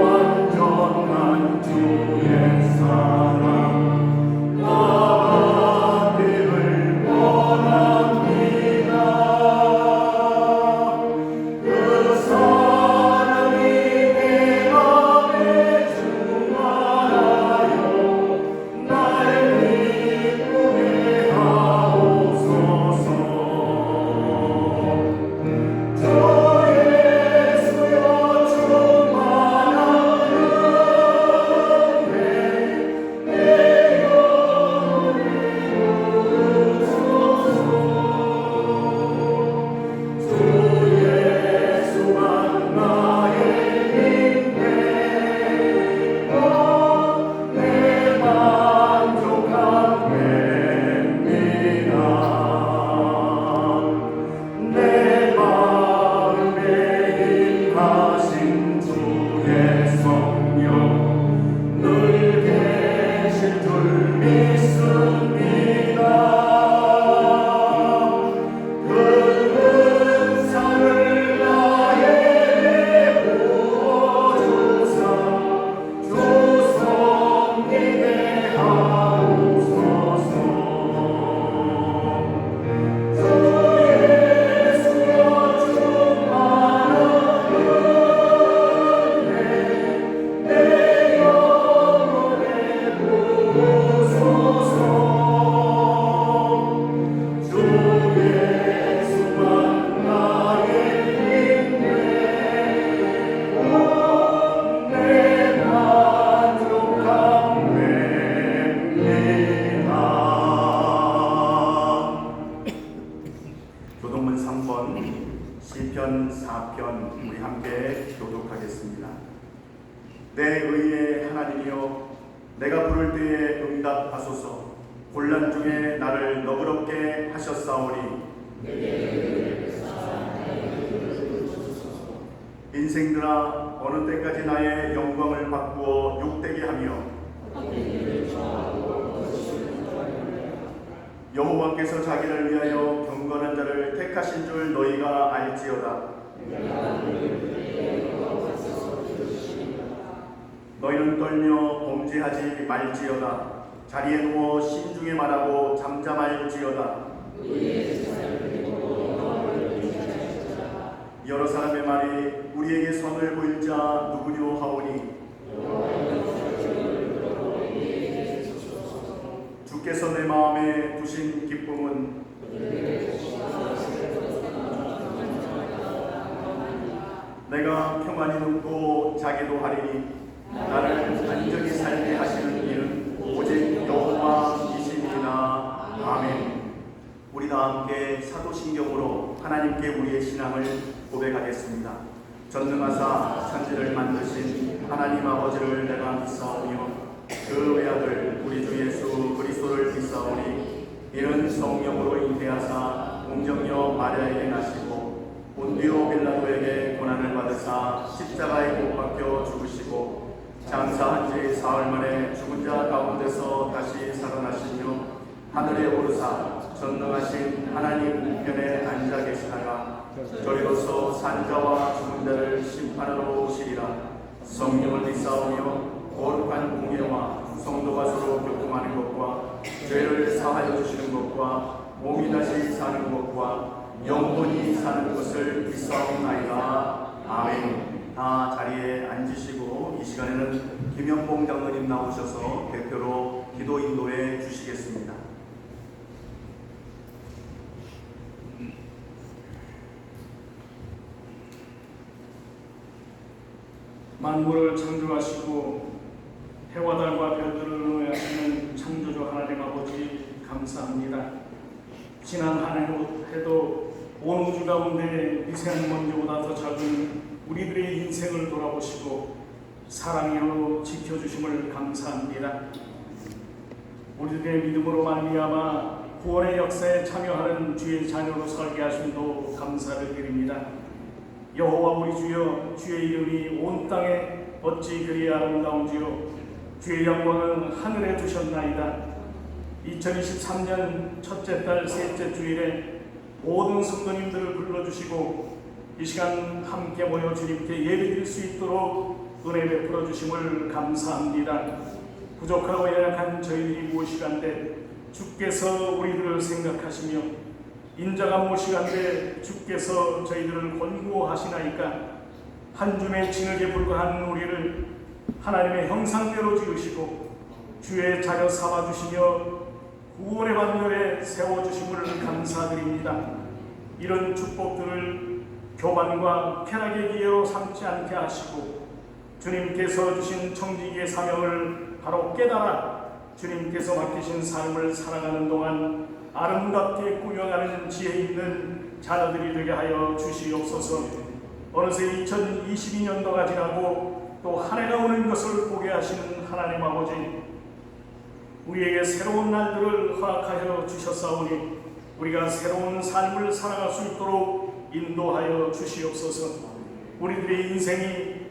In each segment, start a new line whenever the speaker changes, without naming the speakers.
완전한 주의 사랑 나가기를 원합니다. 그 사랑이 내 맘에 충만하여 날 기쁘게 하옵소서. 교동문 3번 시편 4편 우리 함께 교독하겠습니다. 내 의의 하나님이여, 내가 부를 때에 응답하소서. 곤란 중에 나를 너그럽게 하셨사오니 인생들아, 어느 때까지 나의 영광을 바꾸어 욕되게 하며 여호와께서 자기를 위하여 경건한 자를 택하신 줄 너희가 알지어다. 너희는 떨며 범죄하지 말지어다. 자리에 누워 신중에 말하고 잠잠할지어다. 여러 사람의 말이 우리에게 선을 보일 자 누구뇨 하오니 주께서 내 마음에 두신 기쁨은 내가 평안히 눕고 자기도 하리니 나를 안전히 살게 하시는 이는 오직 여호와이시니라. 아멘. 우리 다 함께 사도신경으로 하나님께 우리의 신앙을 고백하겠습니다. 전능하사 천지를 만드신 하나님 아버지를 내가 믿사오며 그 외아들 우리 주 예수 그리스도를 믿사오니 이는 성령으로 잉태하사 공정녀 마리아에게 나시고 본디오 빌라도에게 고난을 받으사 십자가에 못 박혀 죽으시고 장사한 지 사흘 만에 죽은 자 가운데서 다시 살아나시며 하늘에 오르사 전능하신 하나님 우편에 앉아 계시다가 저리로서 산자와 죽은 자를 심판하러 오시리라. 성령을 믿사오며 거룩한 공예와 성도가 서로 교통하는 것과 죄를 사하여 주시는 것과 몸이 다시 사는 것과 영원히 사는 것을 믿사옵나이다. 아멘. 다 자리에 앉으시고 이 시간에는 김영봉 장로님 나오셔서 대표로 기도 인도해 주시겠습니다.
만물을 창조하시고 해와 달과 별들을 운행하시는 창조주 하나님 아버지 감사합니다. 지난 한 해도 온 우주 가운데 미세먼지보다 더 작은 우리들의 인생을 돌아보시고 사랑으로 지켜주심을 감사합니다. 우리들의 믿음으로 말미암아 구원의 역사에 참여하는 주의 자녀로 살게 하심도 감사를 드립니다. 여호와 우리 주여, 주의 이름이 온 땅에 어찌 그리 아름다운지요. 주의 영광은 하늘에 두셨나이다. 2023년 첫째 달 셋째 주일에 모든 성도님들을 불러주시고 이 시간 함께 모여 주님께 예배드릴 수 있도록 은혜 베풀어 주심을 감사합니다. 부족하고 연약한 저희들이 무엇이간데 주께서 우리들을 생각하시며 인자가 무엇이간데 주께서 저희들을 권고하시나이까. 한 줌의 진흙에 불과한 우리를 하나님의 형상대로 지으시고 주의 자녀 삼아주시며 구원의 반열에 세워주심을 감사드립니다. 이런 축복들을 교만과 쾌락의 기회로 삼지 않게 하시고 주님께서 주신 청지기의 사명을 바로 깨달아 주님께서 맡기신 삶을 살아가는 동안 아름답게 꾸며가는 지혜 있는 자녀들이 되게 하여 주시옵소서. 어느새 2022년도가 지나고 또 한 해가 오는 것을 보게 하시는 하나님 아버지, 우리에게 새로운 날들을 허락하여 주셨사오니 우리가 새로운 삶을 살아갈 수 있도록 인도하여 주시옵소서. 우리들의 인생이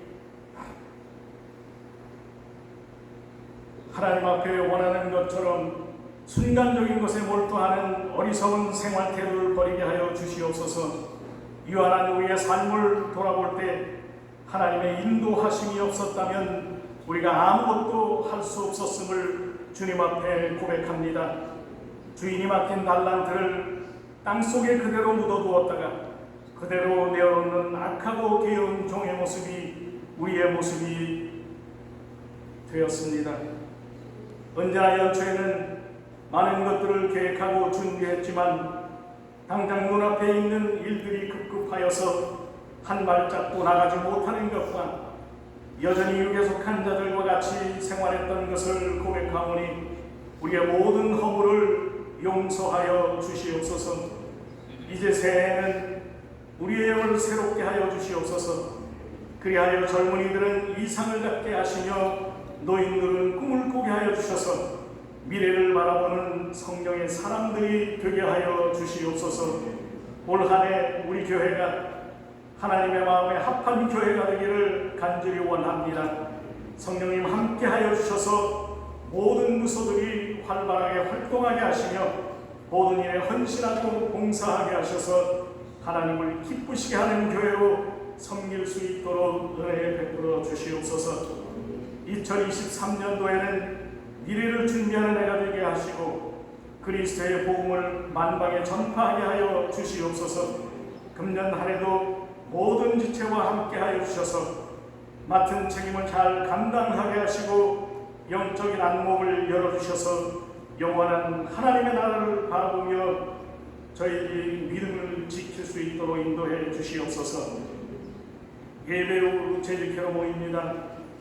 하나님 앞에 원하는 것처럼 순간적인 것에 몰두하는 어리석은 생활 태도를 버리게 하여 주시옵소서. 유한한 우리의 삶을 돌아볼 때 하나님의 인도하심이 없었다면 우리가 아무것도 할 수 없었음을 주님 앞에 고백합니다. 주인이 맡긴 달란트를 땅속에 그대로 묻어두었다가 그대로 내어놓는 악하고 게으른 종의 모습이 우리의 모습이 되었습니다. 언제나 연초에는 많은 것들을 계획하고 준비했지만 당장 눈앞에 있는 일들이 급급하여서 한 발짝도 나가지 못하는 것과 여전히 유괴속한 자들과 같이 생활했던 것을 고백하오니 우리의 모든 허물을 용서하여 주시옵소서. 이제 새해에는 우리의 영을 새롭게 하여 주시옵소서. 그리하여 젊은이들은 이상을 갖게 하시며 노인들은 꿈을 꾸게 하여 주셔서 미래를 바라보는 성령의 사람들이 되게 하여 주시옵소서. 올 한 해 우리 교회가 하나님의 마음에 합한 교회가 되기를 간절히 원합니다. 성령님 함께 하여 주셔서 모든 무소들이 활발하게 활동하게 하시며 모든 일에 헌신하고 봉사하게 하셔서 하나님을 기쁘시게 하는 교회로 섬길 수 있도록 은혜 베풀어 주시옵소서. 2023년도에는 미래를 준비하는 해가 되게 하시고 그리스도의 복음을 만방에 전파하게 하여 주시옵소서. 금년 한 해도 모든 지체와 함께 하여 주셔서 맡은 책임을 잘 감당하게 하시고 영적인 안목을 열어주셔서 영원한 하나님의 나라를 바라보며 저희들이 믿음을 지킬 수 있도록 인도해 주시옵소서. 예배 후 재직회로 모입니다.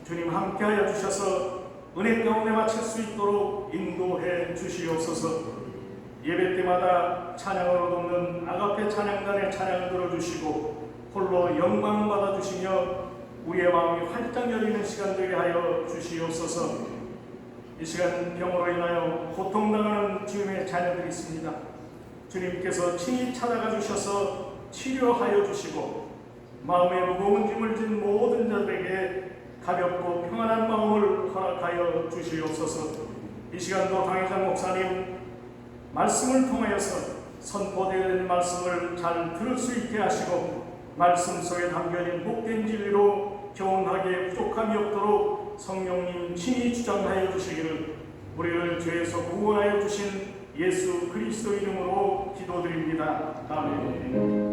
주님 함께 하여 주셔서 은혜 가운데 마칠 수 있도록 인도해 주시옵소서. 예배 때마다 찬양으로 돕는 아가페 찬양단의 찬양을 들어주시고 홀로 영광 받아주시며 우리의 마음이 활짝 열리는 시간 되게 하여 주시옵소서. 이 시간 병으로 인하여 고통당하는 주님의 자녀들이 있습니다. 주님께서 친히 찾아가 주셔서 치료하여 주시고 마음에 무거운 짐을 진 모든 자들에게 가볍고 평안한 마음을 허락하여 주시옵소서. 이 시간도 강혜장 목사님 말씀을 통하여서 선포되는 말씀을 잘 들을 수 있게 하시고 말씀 속에 담겨진 복된 진리로 교훈하게 부족함이 없도록 성령님 친히 주장하여 주시기를 우리를 죄에서 구원하여 주신 예수 그리스도 이름으로 기도드립니다. 아멘.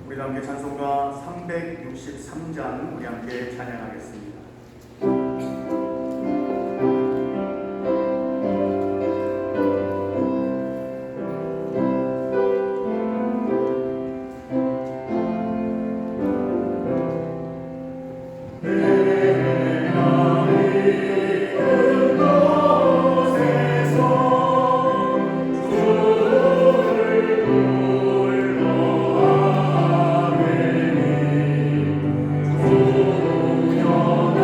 우리 함께 찬송가 363장 우리 함께 찬양하겠습니다.
오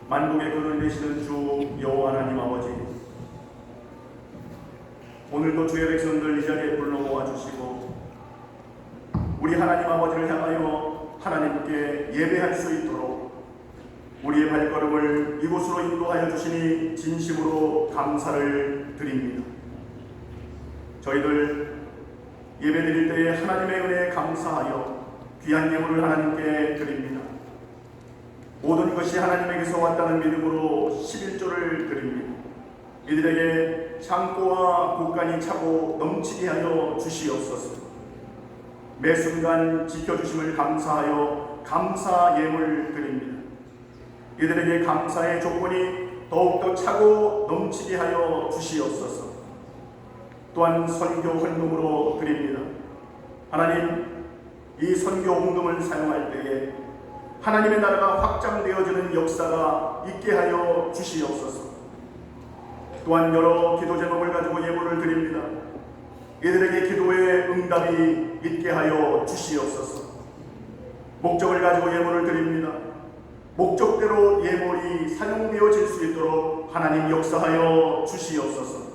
만국의 근원 되시는 주 여호와 하나님 아버지, 오늘도 주의 백성들 이 자리에 불러 모아 주시고 우리 하나님 아버지를 향하여 하나님께 예배할 수 있도록 우리의 발걸음을 이곳으로 인도하여 주시니 진심으로 감사를 드립니다. 저희들 예배 드릴 때에 하나님의 은혜에 감사하여 귀한 예물을 하나님께 드립니다. 모든 것이 하나님에게서 왔다는 믿음으로 11조를 드립니다. 이들에게 창고와 곳간이 차고 넘치게 하여 주시옵소서. 매 순간 지켜주심을 감사하여 감사 예물 드립니다. 이들에게 감사의 조건이 더욱더 차고 넘치게 하여 주시옵소서. 또한 선교 헌금으로 드립니다. 하나님, 이 선교 헌금을 사용할 때에 하나님의 나라가 확장되어지는 역사가 있게 하여 주시옵소서. 또한 여러 기도 제목을 가지고 예물을 드립니다. 이들에게 기도의 응답이 있게 하여 주시옵소서. 목적을 가지고 예물을 드립니다. 목적대로 예물이 사용되어질 수 있도록 하나님 역사하여 주시옵소서.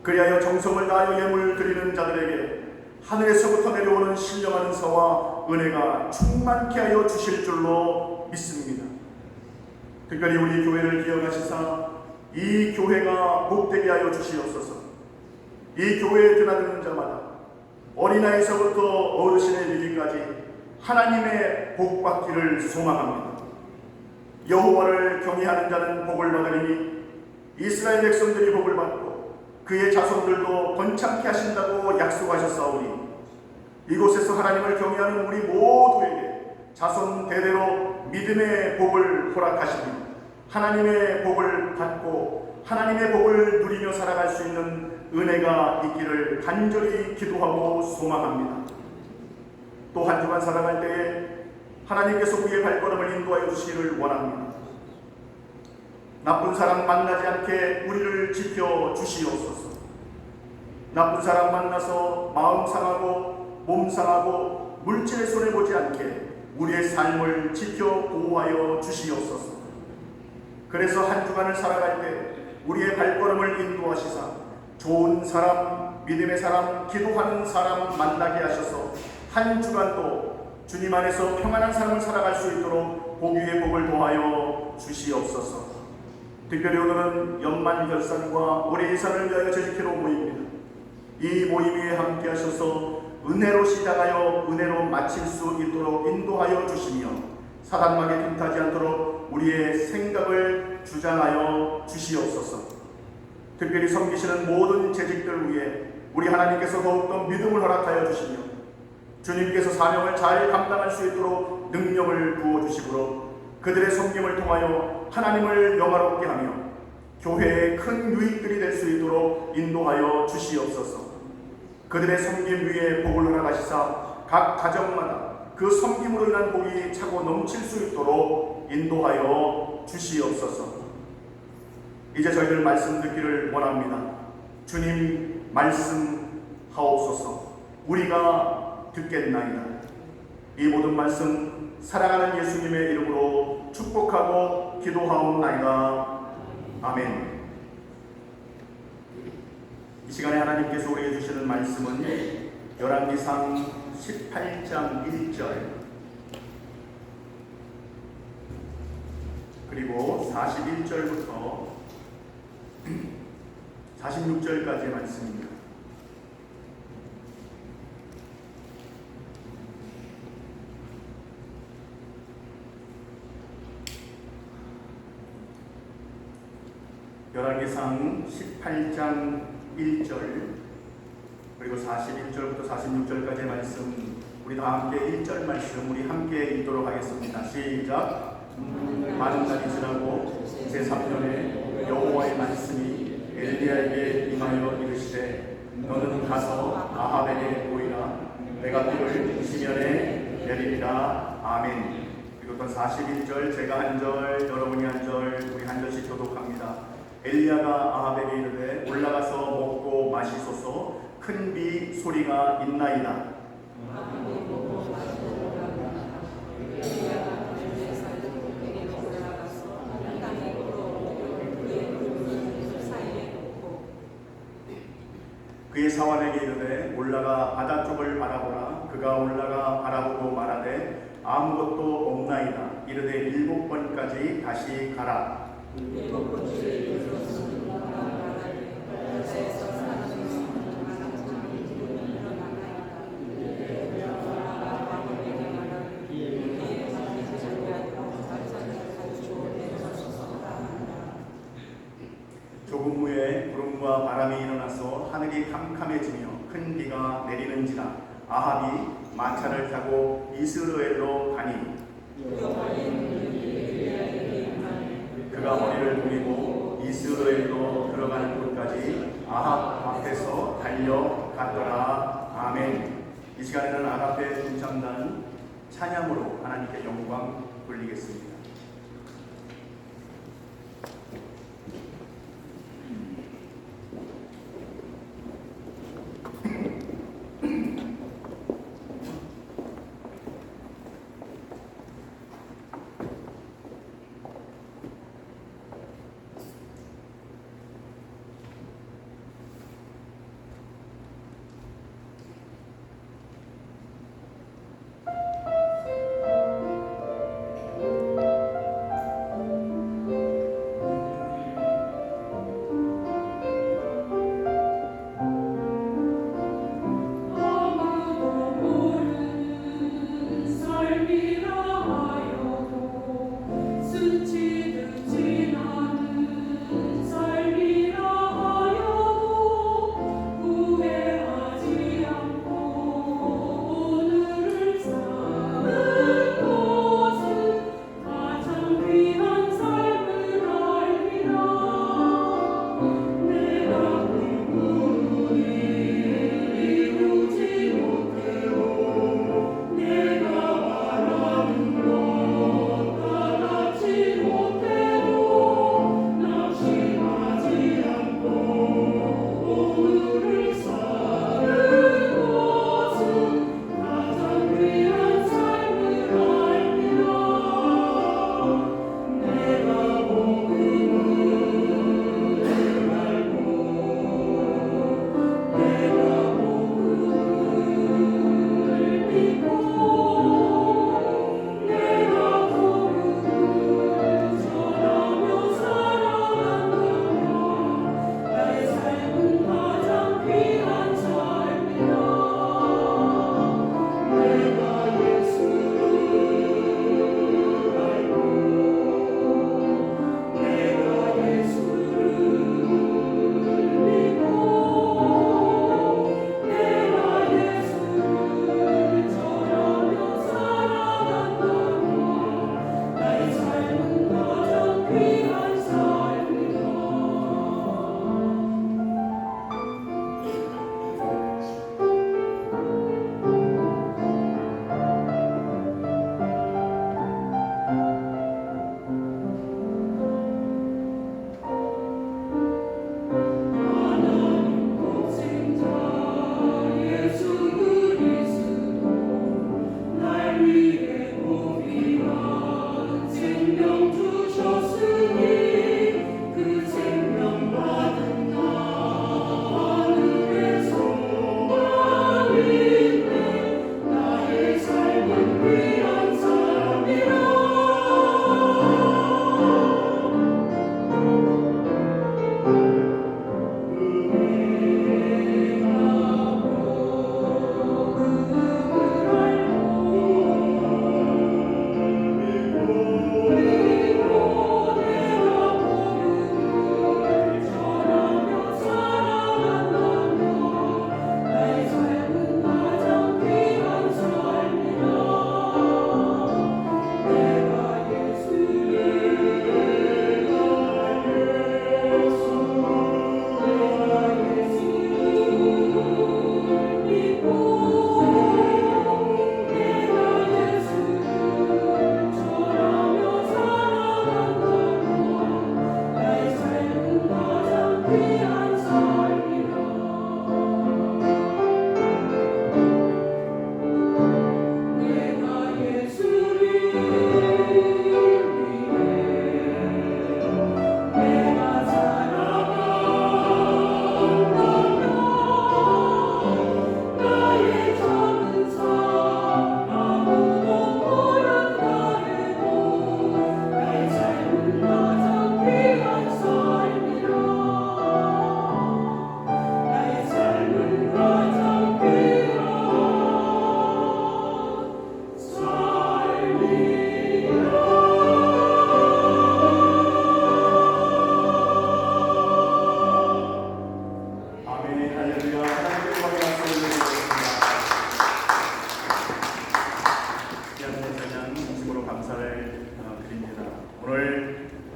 그리하여 정성을 다하여 예물을 드리는 자들에게 하늘에서부터 내려오는 신령한 은사와 은혜가 충만케 하여 주실 줄로 믿습니다. 특별히 우리 교회를 기억하시사 이 교회가 복되게 하여 주시옵소서. 이 교회에 드나드는 자마다 어린아이서부터 어르신에 이르기까지 하나님의 복받기를 소망합니다. 여호와를 경외하는 자는 복을 받으리니 이스라엘 백성들이 복을 받고 그의 자손들도 번창케 하신다고 약속하셨사오니 이곳에서 하나님을 경외하는 우리 모두에게 자손 대대로 믿음의 복을 허락하시니 하나님의 복을 받고 하나님의 복을 누리며 살아갈 수 있는 은혜가 있기를 간절히 기도하고 소망합니다. 또 한 주간 살아갈 때에 하나님께서 우리의 발걸음을 인도하여 주시기를 원합니다. 나쁜 사람 만나지 않게 우리를 지켜 주시옵소서. 나쁜 사람 만나서 마음 상하고 몸 상하고 물질의 손해 보지 않게 우리의 삶을 지켜 보호하여 주시옵소서. 그래서 한 주간을 살아갈 때 우리의 발걸음을 인도하시사 좋은 사람, 믿음의 사람, 기도하는 사람 만나게 하셔서 한 주간도 주님 안에서 평안한 삶을 살아갈 수 있도록 복 위에 복을 더하여 주시옵소서. 특별히 오늘은 연만결산과 올해 예산을 위하여 재직회로 모입니다. 이 모임 위에 함께 하셔서 은혜로 시작하여 은혜로 마칠 수 있도록 인도하여 주시며 사단막에 틈타지 않도록 우리의 생각을 주장하여 주시옵소서. 특별히 섬기시는 모든 재직들 위에 우리 하나님께서 더욱더 믿음을 허락하여 주시며 주님께서 사명을 잘 감당할 수 있도록 능력을 부어주시므로 그들의 섬김을 통하여 하나님을 영화롭게 하며 교회의 큰 유익들이 될 수 있도록 인도하여 주시옵소서. 그들의 섬김 위에 복을 허락하시사 각 가정마다 그 섬김으로 인한 복이 차고 넘칠 수 있도록 인도하여 주시옵소서. 이제 저희들 말씀 듣기를 원합니다. 주님 말씀하옵소서. 우리가 듣겠나이다. 이 모든 말씀 사랑하는 예수님의 이름으로 축복하고 기도하옵나이다. 아멘. 이 시간에 하나님께서 우리에게 주시는 말씀은 열왕기상 18장 1절 그리고 41절부터 46절까지의 말씀입니다. 열왕기상 18장 1절 그리고 41절부터 46절까지의 말씀 우리 다 함께 1절 말씀 우리 함께 읽도록 하겠습니다. 시작. 많은 날이 지나고 제3년에 여호와의 말씀이 엘리야에게 임하여 이르시되 너는 가서 아합에게 보이라. 내가 비를 시면에 내리리라. 아멘. 그리고 또 41절 제가 한 절 여러분이 한 절 우리 한 절씩 교독합니다. 엘리야가 아합에게 이르되 올라가서 먹고 마시소서. 큰 비 소리가 있나이다. 바다 쪽을 바라보라. 그가 올라가 바라보고 말하되 아무것도 없나이다. 이르되 7번까지 다시 가라. 조금 후에 구름과 바람이 일어나서 하늘이 캄캄해지며 큰 비가 내리는지라. 아합이 마차를 타고 이스라엘로 가니 그가 머리를 돌리고 이스라엘로 들어가는 곳까지 아합 앞에서 달려갔더라. 아멘. 이 시간에는 아합의 중창단 찬양으로 하나님께 영광 돌리겠습니다.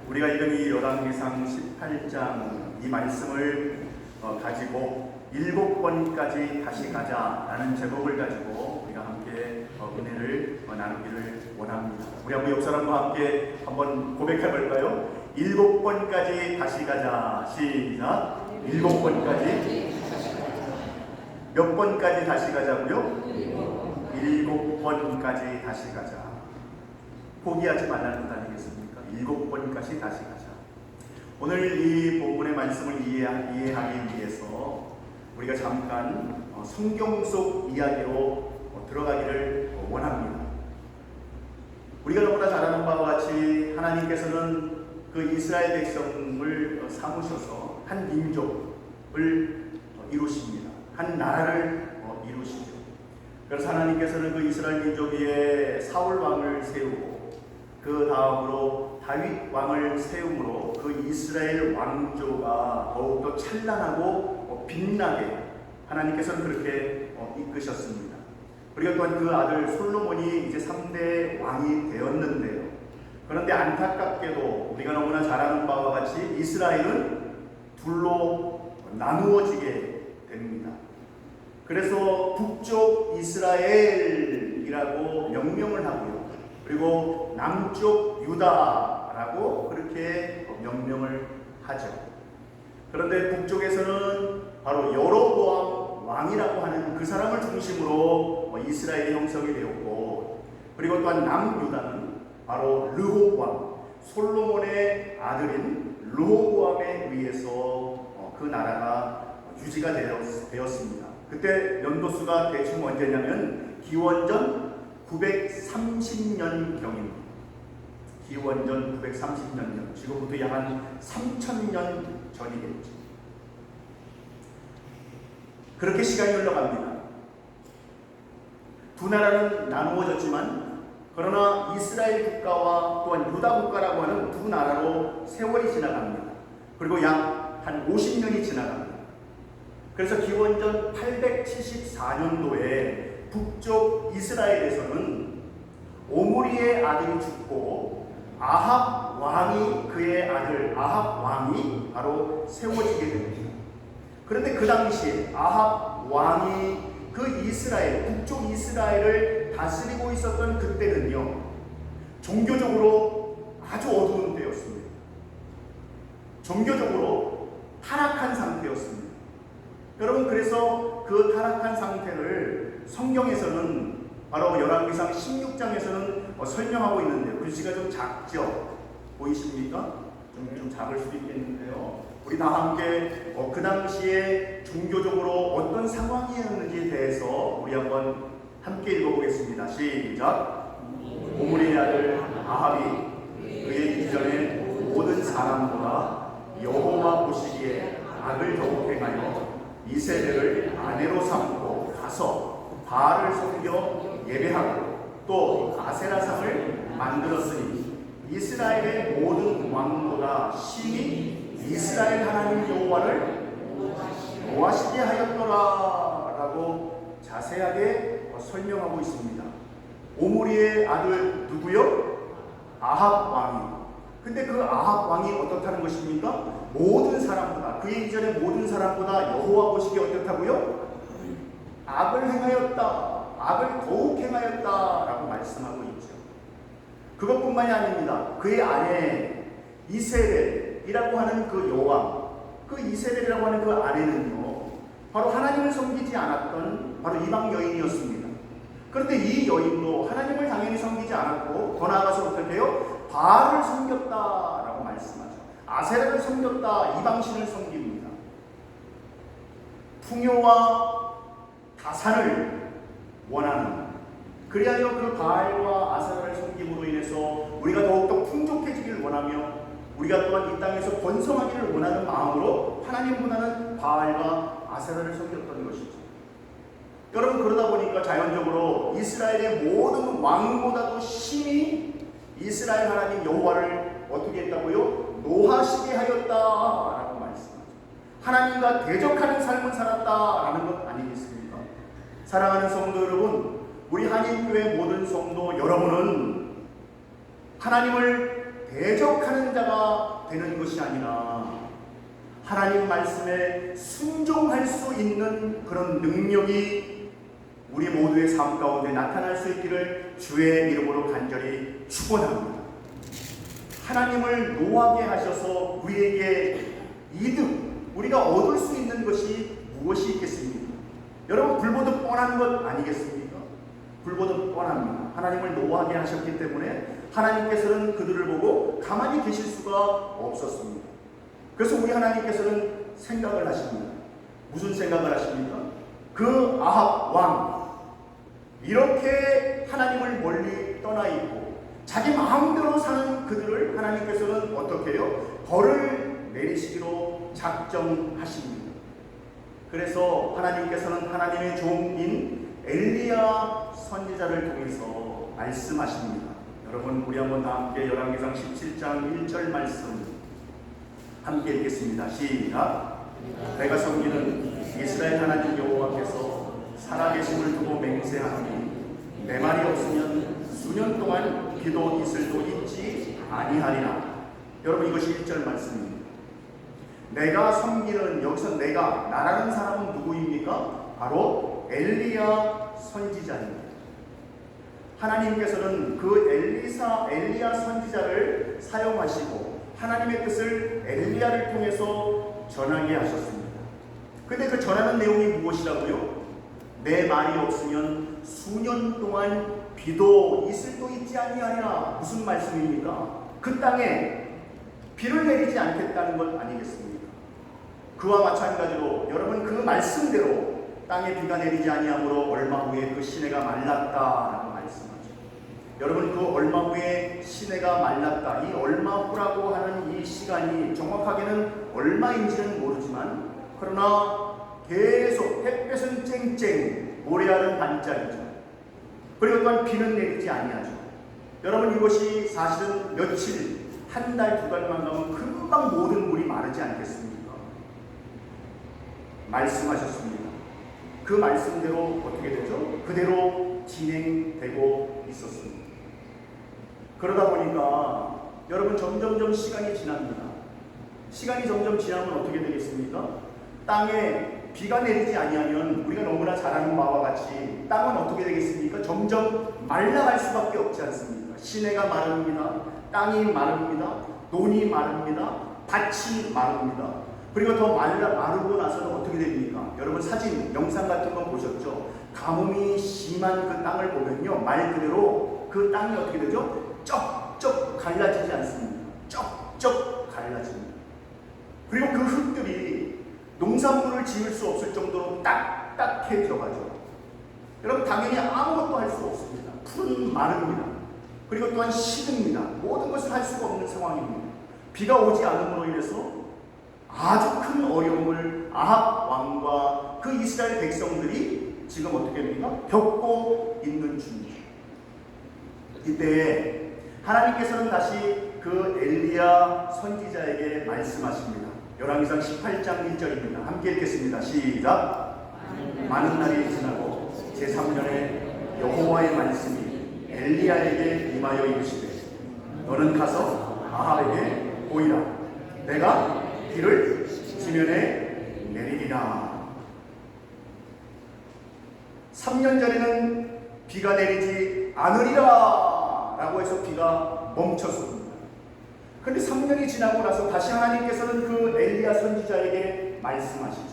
우리가 읽은 이 열왕기상 18장 이 말씀을 가지고 7번까지 다시 가자라는 제목을 가지고 우리가 함께 은혜를 나누기를 원합니다. 우리 한번 옆 사람과 함께 한번 고백해 볼까요? 7번까지 다시 가자. 시작. 7번까지. 몇 번까지 다시 가자고요? 7번까지 다시 가자. 포기하지 말라는 뜻 아니겠습니까? 7번까지 다시 가자. 오늘 이 본문의 말씀을 이해하기 위해서 우리가 잠깐 성경 속 이야기로 들어가기를 원합니다. 우리가 너무나 잘 아는 바와 같이 하나님께서는 그 이스라엘 백성을 삼으셔서 한 민족을 이루십니다. 한 나라를 이루시죠. 그래서 하나님께서는 그 이스라엘 민족 위에 사울 왕을 세우고 그 다음으로 다윗 왕을 세움으로 그 이스라엘 왕조가 더욱더 찬란하고 빛나게 하나님께서는 그렇게 이끄셨습니다. 우리가 또한 그 아들 솔로몬이 이제 3대 왕이 되었는데요. 그런데 안타깝게도 우리가 너무나 잘 아는 바와 같이 이스라엘은 둘로 나누어지게 됩니다. 그래서 북쪽 이스라엘이라고 명명을 하고요. 그리고 남쪽 유다라고 그렇게 명명을 하죠. 그런데 북쪽에서는 바로 여로보암 왕이라고 하는 그 사람을 중심으로 이스라엘이 형성이 되었고, 그리고 또한 남유다는 바로 르호보암, 솔로몬의 아들인 르호보암에 의해서 그 나라가 유지가 되었습니다. 그때 연도수가 대충 언제냐면 기원전 930년경입니다. 기원전 930년경, 지금부터 약 한 3000년 전이겠죠. 그렇게 시간이 흘러갑니다. 두 나라는 나누어졌지만 그러나 이스라엘 국가와 또한 유다 국가라고 하는 두 나라로 세월이 지나갑니다. 그리고 약 한 50년이 지나갑니다. 그래서 기원전 874년도에 북쪽 이스라엘에서는 오므리의 아들이 죽고 아합 왕이 그의 아들 아합 왕이 바로 세워지게 됩니다. 그런데 그 당시에 아합 왕이 그 이스라엘, 북쪽 이스라엘을 다스리고 있었던 그때는요, 종교적으로 아주 어두운 때였습니다. 종교적으로 타락한 상태였습니다. 여러분, 그래서 그 타락한 상태를 성경에서는 바로 열왕기상 16장에서는 설명하고 있는데요. 글씨가 좀 작죠? 보이십니까? 좀 작을 수도 있겠는데요. 우리 다 함께 그 당시에 종교적으로 어떤 상황이었는지에 대해서 우리 한번 함께 읽어보겠습니다. 시작. 오므리의 아들 아합이 그의 이전의 모든 사람보다 여호와 보시기에 악을 더욱 행하여 이세벨을 아내로 삼고 가서 바알을 섬겨 예배하고 또 아세라상을 만들었으니 이스라엘의 모든 왕보다 심히 이스라엘 하나님 여호와를 노하시게 하였더라 라고 자세하게 설명하고 있습니다. 오므리의 아들 누구요? 아합 왕이. 근데 그 아합 왕이 어떻다는 것입니까? 모든 사람보다, 그의 이전에 모든 사람보다 여호와 보시기에 어떻다고요? 악을 행하였다, 악을 더욱 행하였다 라고 말씀하고 있죠. 그것뿐만이 아닙니다. 그의 아내 이세벨이라고 하는 그 여왕, 그 이세벨이라고 하는 그 아내는요, 바로 하나님을 섬기지 않았던 바로 이방 여인이었습니다. 그런데 이 여인도 하나님을 당연히 섬기지 않았고 더 나아가서 어떻게 해요? 바알을 섬겼다라고 말씀하죠. 아세라를 섬겼다, 이방신을 섬깁니다. 풍요와 다산을 원하는, 그리하여 그 바알과 아세라를 섬김으로 인해서 우리가 더욱더 풍족해지기를 원하며 우리가 또한 이 땅에서 번성하기를 원하는 마음으로 하나님보다는 바알과 아세라를 섬겼던 것이죠. 여러분, 그러다 보니까 자연적으로 이스라엘의 모든 왕보다도 심히 이스라엘 하나님 여호와를 어떻게 했다고요? 노하시게 하였다라고 말씀하죠. 하나님과 대적하는 삶을 살았다라는 것 아니겠습니까? 사랑하는 성도 여러분, 우리 한인교회 모든 성도 여러분은 하나님을 대적하는 자가 되는 것이 아니라 하나님 말씀에 순종할 수 있는 그런 능력이 우리 모두의 삶 가운데 나타날 수 있기를 주의 이름으로 간절히 축원합니다. 하나님을 노하게 하셔서 우리에게 이득, 우리가 얻을 수 있는 것이 무엇이 있겠습니까? 여러분, 불보듯 뻔한 것 아니겠습니까? 불보듯 뻔합니다. 하나님을 노하게 하셨기 때문에 하나님께서는 그들을 보고 가만히 계실 수가 없었습니다. 그래서 우리 하나님께서는 생각을 하십니다. 무슨 생각을 하십니까? 그 아합 왕, 이렇게 하나님을 멀리 떠나 있고 자기 마음대로 사는 그들을 하나님께서는 어떻게 해요? 벌을 내리시기로 작정하십니다. 그래서 하나님께서는 하나님의 종인 엘리야 선지자를 통해서 말씀하십니다. 여러분, 우리 한번 다 함께 열왕기상 17장 1절 말씀 함께 읽겠습니다. 시작. 내가 섬기는 이스라엘 하나님 여호와께서 살아계심을 두고 맹세하니 내 말이 없으면 수년 동안 비도 이슬도 있지 아니하리라. 여러분, 이것이 1절 말씀입니다. 내가 섬기는, 여기서 내가, 나라는 사람은 누구입니까? 바로 엘리야 선지자입니다. 하나님께서는 그 엘리야 선지자를 사용하시고 하나님의 뜻을 엘리야를 통해서 전하게 하셨습니다. 근데 그 전하는 내용이 무엇이라고요? 내 말이 없으면 수년 동안 비도 이슬도 있지 아니하리라. 무슨 말씀입니까? 그 땅에 비를 내리지 않겠다는 것 아니겠습니까? 그와 마찬가지로 여러분, 그 말씀대로 땅에 비가 내리지 아니하므로 얼마 후에 그 시내가 말랐다라고 말씀하죠. 여러분, 그 얼마 후에 시내가 말랐다, 이 얼마 후라고 하는 이 시간이 정확하게는 얼마인지는 모르지만, 그러나 계속 햇볕은 쨍쨍, 모래알은 반짝이죠. 그리고 또한 비는 내리지 아니하죠. 여러분, 이것이 사실은 며칠, 한 달, 두 달만 가면 금방 모든 물이 마르지 않겠습니까? 말씀하셨습니다. 그 말씀대로 어떻게 되죠? 그대로 진행되고 있었습니다. 그러다 보니까 여러분, 점점점 시간이 지납니다. 시간이 점점 지나면 어떻게 되겠습니까? 땅에 비가 내리지 아니하면 우리가 너무나 잘 아는 바와 같이 땅은 어떻게 되겠습니까? 점점 말라갈 수밖에 없지 않습니까? 시내가 마릅니다. 땅이 마릅니다. 논이 마릅니다. 밭이 마릅니다. 그리고 더 마르고 나서는 어떻게 됩니까? 여러분, 사진, 영상 같은 거 보셨죠? 가뭄이 심한 그 땅을 보면요, 말 그대로 그 땅이 어떻게 되죠? 쩍쩍 갈라지지 않습니다. 쩍쩍 갈라집니다. 그리고 그 흙들이 농산물을 지을 수 없을 정도로 딱딱해져가죠. 여러분, 당연히 아무것도 할 수 없습니다. 풀은 마릅니다. 그리고 또한 시듭니다. 모든 것을 할 수가 없는 상황입니다. 비가 오지 않음으로 인해서 아주 큰 어려움을 아합 왕과 그 이스라엘 백성들이 지금 어떻게 됩니까? 겪고 있는 중이죠. 이때 하나님께서는 다시 그 엘리야 선지자에게 말씀하십니다. 열왕기상 18장 1절입니다. 함께 읽겠습니다. 시작. 많은 날이 지나고 제3년에 여호와의 말씀이 엘리야에게 임하여 이르시되 너는 가서 아합에게 보이라. 내가 비를 지면에 내리리라. 3년 전에는 비가 내리지 않으리라 라고 해서 비가 멈췄습니다. 그런데 3년이 지나고 나서 다시 하나님께서는 그 엘리야 선지자에게 말씀하시죠.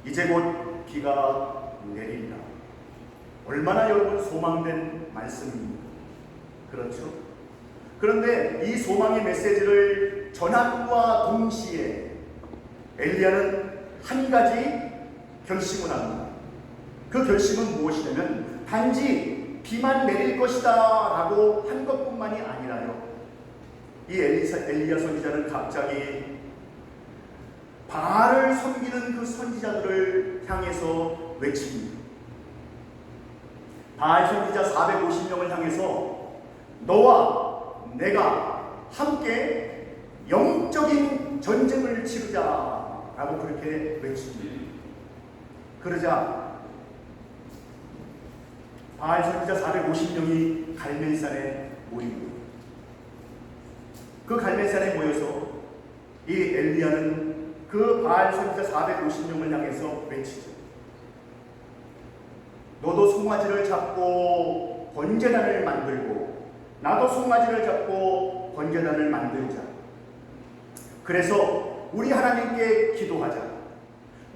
이제 곧 비가 내리리라. 얼마나 여러분 소망된 말씀입니다. 그렇죠? 그런데 이 소망의 메시지를 전함과 동시에 엘리야는 한 가지 결심을 합니다. 그 결심은 무엇이냐면 단지 비만 내릴 것이다 라고 한 것뿐만이 아니라요, 이 엘리야 선지자는 갑자기 바알을 섬기는 그 선지자들을 향해서 외칩니다. 바알 선지자 450명을 향해서 너와 내가 함께 영적인 전쟁을 치르자라고 그렇게 외칩니다. 그러자 바알 선지자 450명이 갈멜산에 모입니다. 그 갈멜산에 모여서 이 엘리야는 그 바알 선지자 450명을 향해서 외치죠. 너도 송아지를 잡고 번제단을 만들고 나도 송아지를 잡고 번제단을 만들자. 그래서 우리 하나님께 기도하자.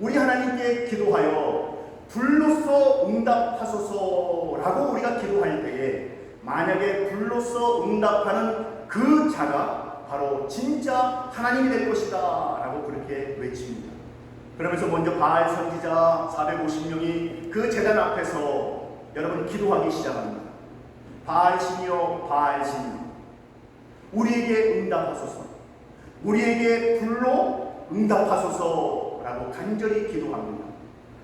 우리 하나님께 기도하여 불로써 응답하소서라고 우리가 기도할 때에 만약에 불로써 응답하는 그 자가 바로 진짜 하나님이 될 것이다 라고 그렇게 외칩니다. 그러면서 먼저 바알 선지자 450명이 그 제단 앞에서 여러분 기도하기 시작합니다. 바알신이여 바알신, 우리에게 응답하소서, 우리에게 불로 응답하소서라고 간절히 기도합니다.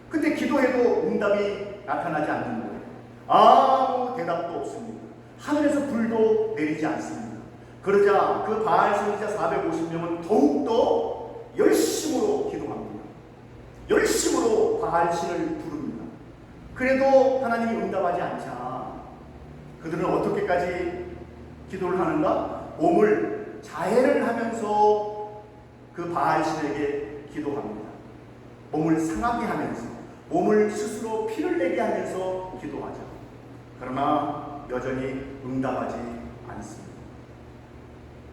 근데 기도해도 응답이 나타나지 않는 거예요. 아무 대답도 없습니다. 하늘에서 불도 내리지 않습니다. 그러자 그 바알 선지자 450명은 더욱더 열심으로 기도합니다. 열심으로 바알신을 부릅니다. 그래도 하나님이 응답하지 않자 그들은 어떻게까지 기도를 하는가? 몸을 자해를 하면서 그 바알신에게 기도합니다. 몸을 상하게 하면서, 몸을 스스로 피를 내게 하면서 기도하자. 그러나 여전히 응답하지 않습니다.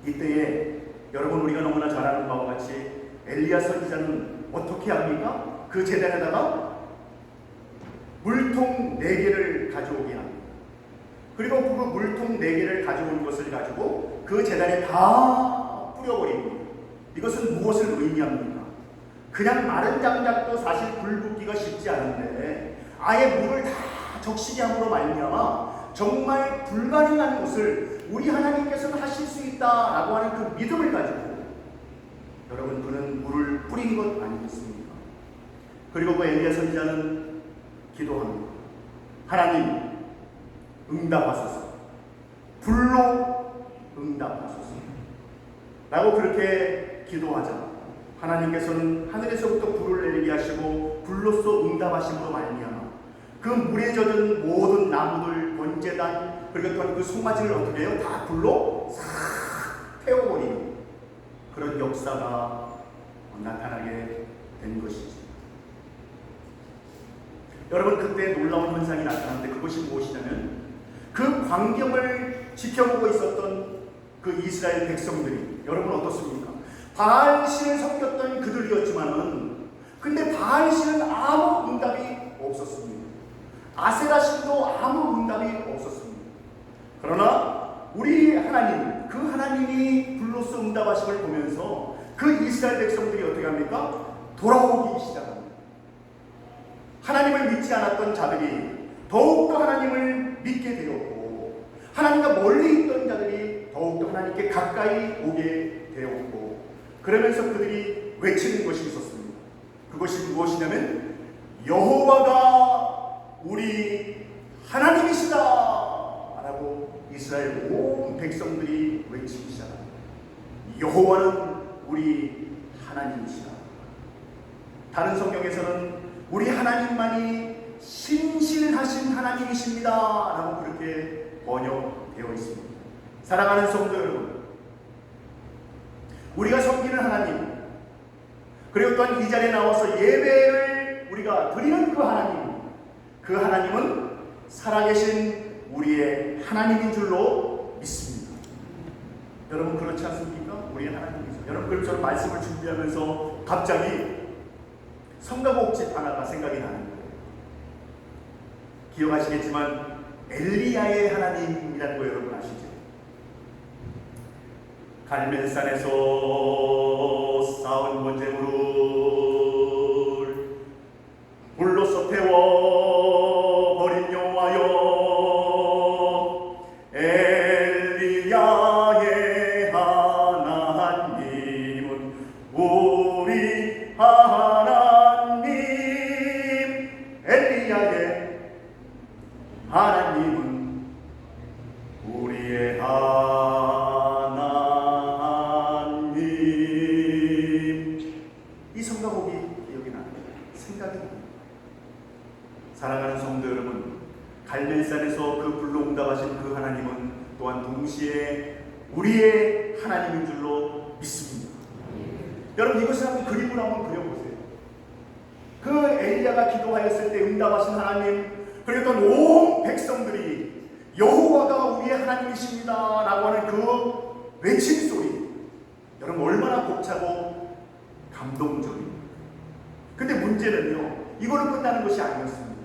이때에 여러분 우리가 너무나 잘 아는 바와 같이 엘리야 선지자는 어떻게 합니까? 그 제단에다가 물통 4개를 가져오게 합니다. 그리고 그 물통 4개를 가져온 것을 가지고 그 제단에 다 뿌려버립니다. 이것은 무엇을 의미합니까? 그냥 마른 장작도 사실 불 붙기가 쉽지 않은데 아예 물을 다 적시게 함으로 말미암아 정말 불가능한 것을 우리 하나님께서는 하실 수 있다라고 하는 그 믿음을 가지고 여러분 그는 물을 뿌린 것 아니겠습니까? 그리고 그 엘리야 선지자는 기도합니다. 하나님 응답하소서, 불로 응답하소서 라고 그렇게 기도하자 하나님께서는 하늘에서부터 불을 내리게 하시고 불로써 응답하심으로 말미암아 그 물에 젖은 모든 나무들, 번제단 그리고 또한 그 송아지를 어떻게 해요? 다 불로 싹 태워버리는 그런 역사가 나타나게 된 것이지. 여러분 그때 놀라운 현상이 나타났는데 그것이 무엇이냐면 그 광경을 지켜보고 있었던 그 이스라엘 백성들이 여러분 어떻습니까? 바알신을 섬겼던 그들이었지만은 근데 바알신은 아무 응답이 없었습니다. 아세라신도 아무 응답이 없었습니다. 그러나 우리 하나님, 그 하나님이 불로써 응답하심을 보면서 그 이스라엘 백성들이 어떻게 합니까? 돌아오기 시작합니다. 하나님을 믿지 않았던 자들이 더욱더 하나님을 믿게 되었고 하나님과 멀리 있던 자들이 더욱더 하나님께 가까이 오게 되었고 그러면서 그들이 외치는 것이 있었습니다. 그것이 무엇이냐면 여호와가 우리 하나님이시다 라고 이스라엘 온 백성들이 외치기 시작합니다. 여호와는 우리 하나님이시다. 다른 성경에서는 우리 하나님만이 신실하신 하나님이십니다 라고 그렇게 번역되어 있습니다. 사랑하는 성도 여러분, 우리가 섬기는 하나님 그리고 또한 이 자리에 나와서 예배를 우리가 드리는 그 하나님은 살아계신 우리의 하나님인 줄로 믿습니다. 여러분 그렇지 않습니까? 우리의 하나님이죠. 여러분 그럼 저는 말씀을 준비하면서 갑자기 성가곡집 하나가 생각이 나는 거예요. 기억하시겠지만 엘리야의 하나님이라는 거 여러분 아시죠? 갈멜산에서 쌓은 번제물을 불로써 태워버린 여호와여 엘리야의 하나님은 우리 하나님 엘리야의 하나님은 우리의 하나님 우리의 하나님인 줄로 믿습니다. 여러분, 이것을 한번 그림으로 한번 그려보세요. 그 엘리야가 기도하였을 때 응답하신 하나님, 그리고 또 온 백성들이 여호와가 우리의 하나님이십니다 라고 하는 그 외침 소리, 여러분 얼마나 벅차고 감동적입니다. 근데 문제는요, 이걸로 끝나는 것이 아니었습니다.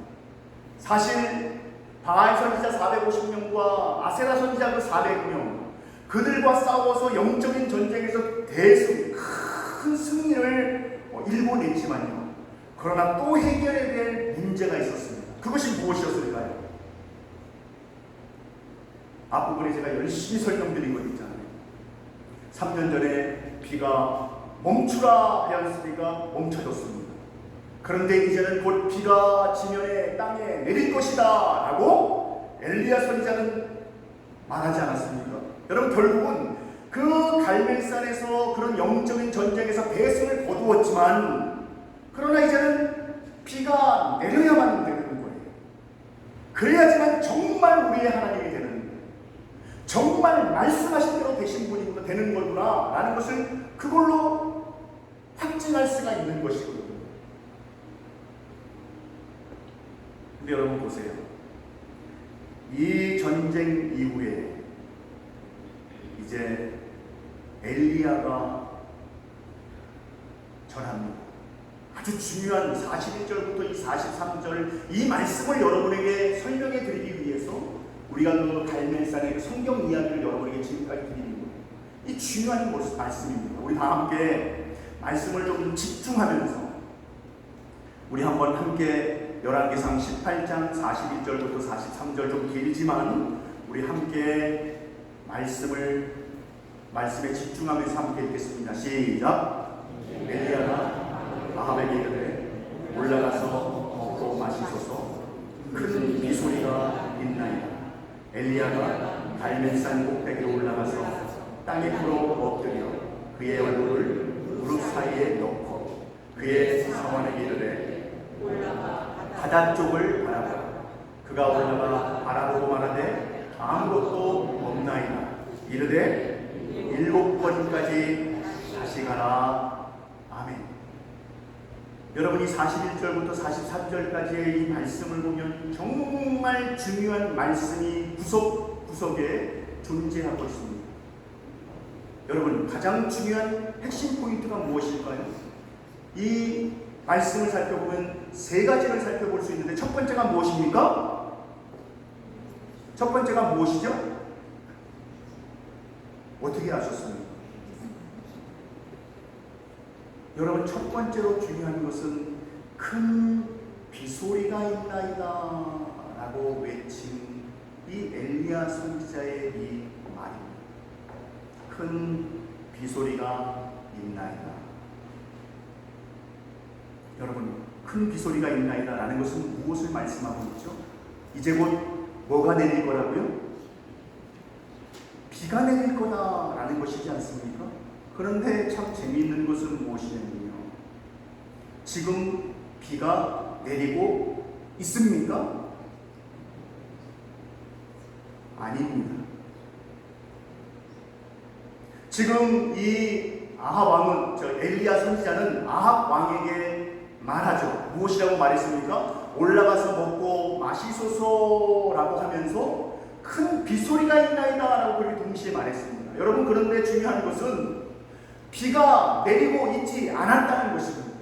사실 바알 선지자 450명과 아세라 선지자 그 400명, 그들과 싸워서 영적인 전쟁에서 대승, 큰 승리를 일궈냈지만요, 그러나 또 해결해야 될 문제가 있었습니다. 그것이 무엇이었을까요? 앞부분에 제가 열심히 설명드린 것 있잖아요. 3년 전에 비가 멈추라 하였으니까 멈춰졌습니다. 그런데 이제는 곧 비가 지면에 땅에 내릴 것이다 라고 엘리야 선지자는 말하지 않았습니까? 여러분, 결국은 그 갈멜산에서 그런 영적인 전쟁에서 대승을 거두었지만, 그러나 이제는 비가 내려야만 되는 거예요. 그래야지만 정말 우리의 하나님이 되는 거예요. 정말 말씀하신 대로 되신 분이 되는 거구나 라는 것을 그걸로 확증할 수가 있는 것이거든요. 근데 여러분 보세요. 이 전쟁 이후에 이제 엘리야가 전합니다. 아주 중요한 41절부터 이 43절 이 말씀을 여러분에게 설명해 드리기 위해서 우리가 그 갈멜산의 성경 이야기를 여러분에게 지금까지 드리는 거예요. 이 중요한 말씀입니다. 우리 다 함께 말씀을 좀 집중하면서 우리 한번 함께 열왕기상 18장 41절부터 43절 좀 길지만 우리 함께 말씀에 집중하면서 함께 읽겠습니다. 시작. 엘리야가 아합에게 이르되 올라가서 먹고 마시소서. 큰 비소리가 있나이다. 엘리야가 갈멜산 꼭대기에 올라가서 땅에 풀어 엎드려 그의 얼굴을 무릎 사이에 넣고 그의 사환에게 이르되 바다 쪽을 바라보라. 그가 올라가 바라보고 말하되 아무것도 없나이다. 이르되 7번까지 다시 가라. 아멘. 여러분이 41절부터 43절까지의 이 말씀을 보면 정말 중요한 말씀이 구석구석에 존재하고 있습니다. 여러분, 가장 중요한 핵심 포인트가 무엇일까요? 이 말씀을 살펴보면 세 가지를 살펴볼 수 있는데, 첫 번째가 무엇입니까? 첫 번째가 무엇이죠? 어떻게 아셨습니까? 여러분, 첫 번째로 중요한 것은 큰 비소리가 있나이다 라고 외친 이 엘리야 선지자의 이 말입니다. 큰 비소리가 있나이다. 여러분, 큰 비소리가 있나이다 라는 것은 무엇을 말씀하고 있죠? 이제 곧 뭐가 내릴 거라고요? 비가 내릴 거다 라는 것이지 않습니까? 그런데 참 재미있는 것은 무엇이냐면요, 지금 비가 내리고 있습니까? 아닙니다. 지금 이 아합 왕은, 엘리야 선지자는 아합 왕에게 말하죠. 무엇이라고 말했습니까? 올라가서 먹고 마시소서라고 하면서 큰 비소리가 있나이다 라고 그렇게 동시에 말했습니다. 여러분, 그런데 중요한 것은 비가 내리고 있지 않았다는 것입니다.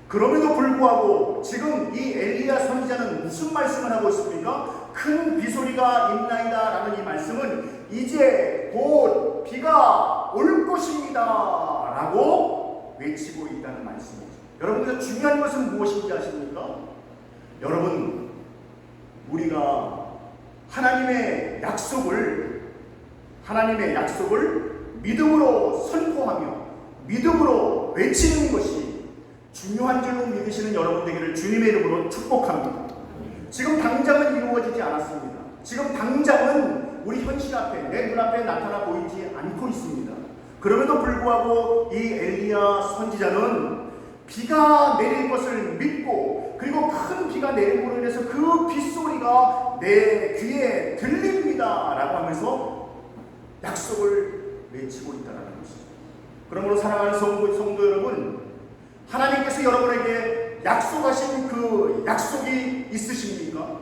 그럼에도 불구하고 지금 이 엘리야 선지자는 무슨 말씀을 하고 있습니까? 큰 비소리가 있나이다 라는 이 말씀은 이제 곧 비가 올 것입니다 라고 외치고 있다는 말씀이죠. 여러분, 중요한 것은 무엇인지 아십니까? 여러분, 우리가 하나님의 약속을 믿음으로 선포하며 믿음으로 외치는 것이 중요한 줄로 믿으시는 여러분 되기를 주님의 이름으로 축복합니다. 지금 당장은 이루어지지 않았습니다. 지금 당장은 우리 현실 앞에, 내 눈앞에 나타나 보이지 않고 있습니다. 그럼에도 불구하고 이 엘리야 선지자는 비가 내릴 것을 믿고, 그리고 큰 비가 내림으로 인해서 그 빗소리가 내 귀에 들립니다 라고 하면서 약속을 맺히고 있다는 것이죠. 그러므로 사랑하는 성도 여러분, 하나님께서 여러분에게 약속하신 그 약속이 있으십니까?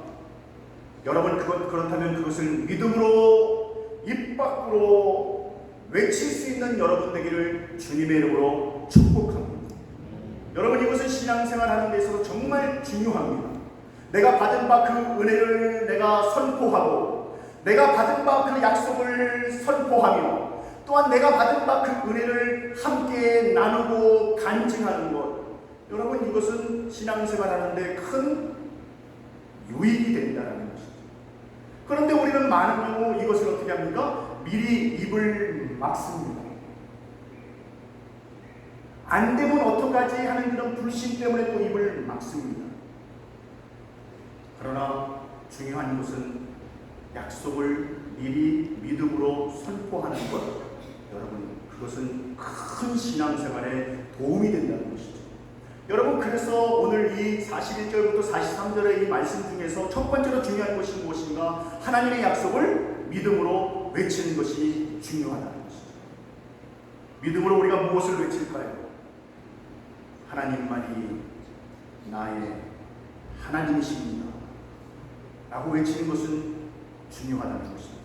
여러분 그렇다면 그것을 믿음으로 입 밖으로 외칠 수 있는 여러분 되기를 주님의 이름으로 축복합니다. 여러분, 이것은 신앙생활 하는 데 있어서 정말 중요합니다. 내가 받은 바 그 은혜를 내가 선포하고, 내가 받은 바 그 약속을 선포하며, 또한 내가 받은 바 그 은혜를 함께 나누고 간증하는 것, 여러분, 이것은 신앙생활 하는데 큰 유익이 된다는 것이죠. 그런데 우리는 많은 경우 이것을 어떻게 합니까? 미리 입을 막습니다. 안 되면 어떡하지 하는 그런 불신 때문에 또 입을 막습니다. 그러나 중요한 것은 약속을 미리 믿음으로 선포하는 것, 여러분, 그것은 큰 신앙생활에 도움이 된다는 것이죠. 여러분, 그래서 오늘 이 41절부터 43절의 이 말씀 중에서 첫 번째로 중요한 것이 무엇인가? 하나님의 약속을 믿음으로 외치는 것이 중요하다는 것이죠. 믿음으로 우리가 무엇을 외칠까요? 하나님만이 나의 하나님이십니다 라고 외치는 것은 중요하다는 것입니다.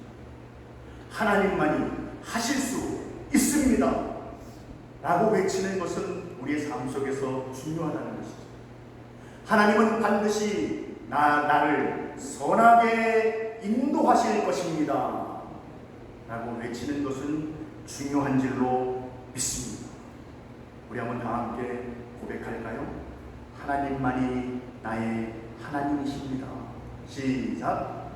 하나님만이 하실 수 있습니다 라고 외치는 것은 우리의 삶 속에서 중요하다는 것이죠. 하나님은 반드시 나를 선하게 인도하실 것입니다 라고 외치는 것은 중요한 줄로 믿습니다. 우리 한번 다 함께 고백할까요? 하나님만이 나의 하나님이십니다. 시작.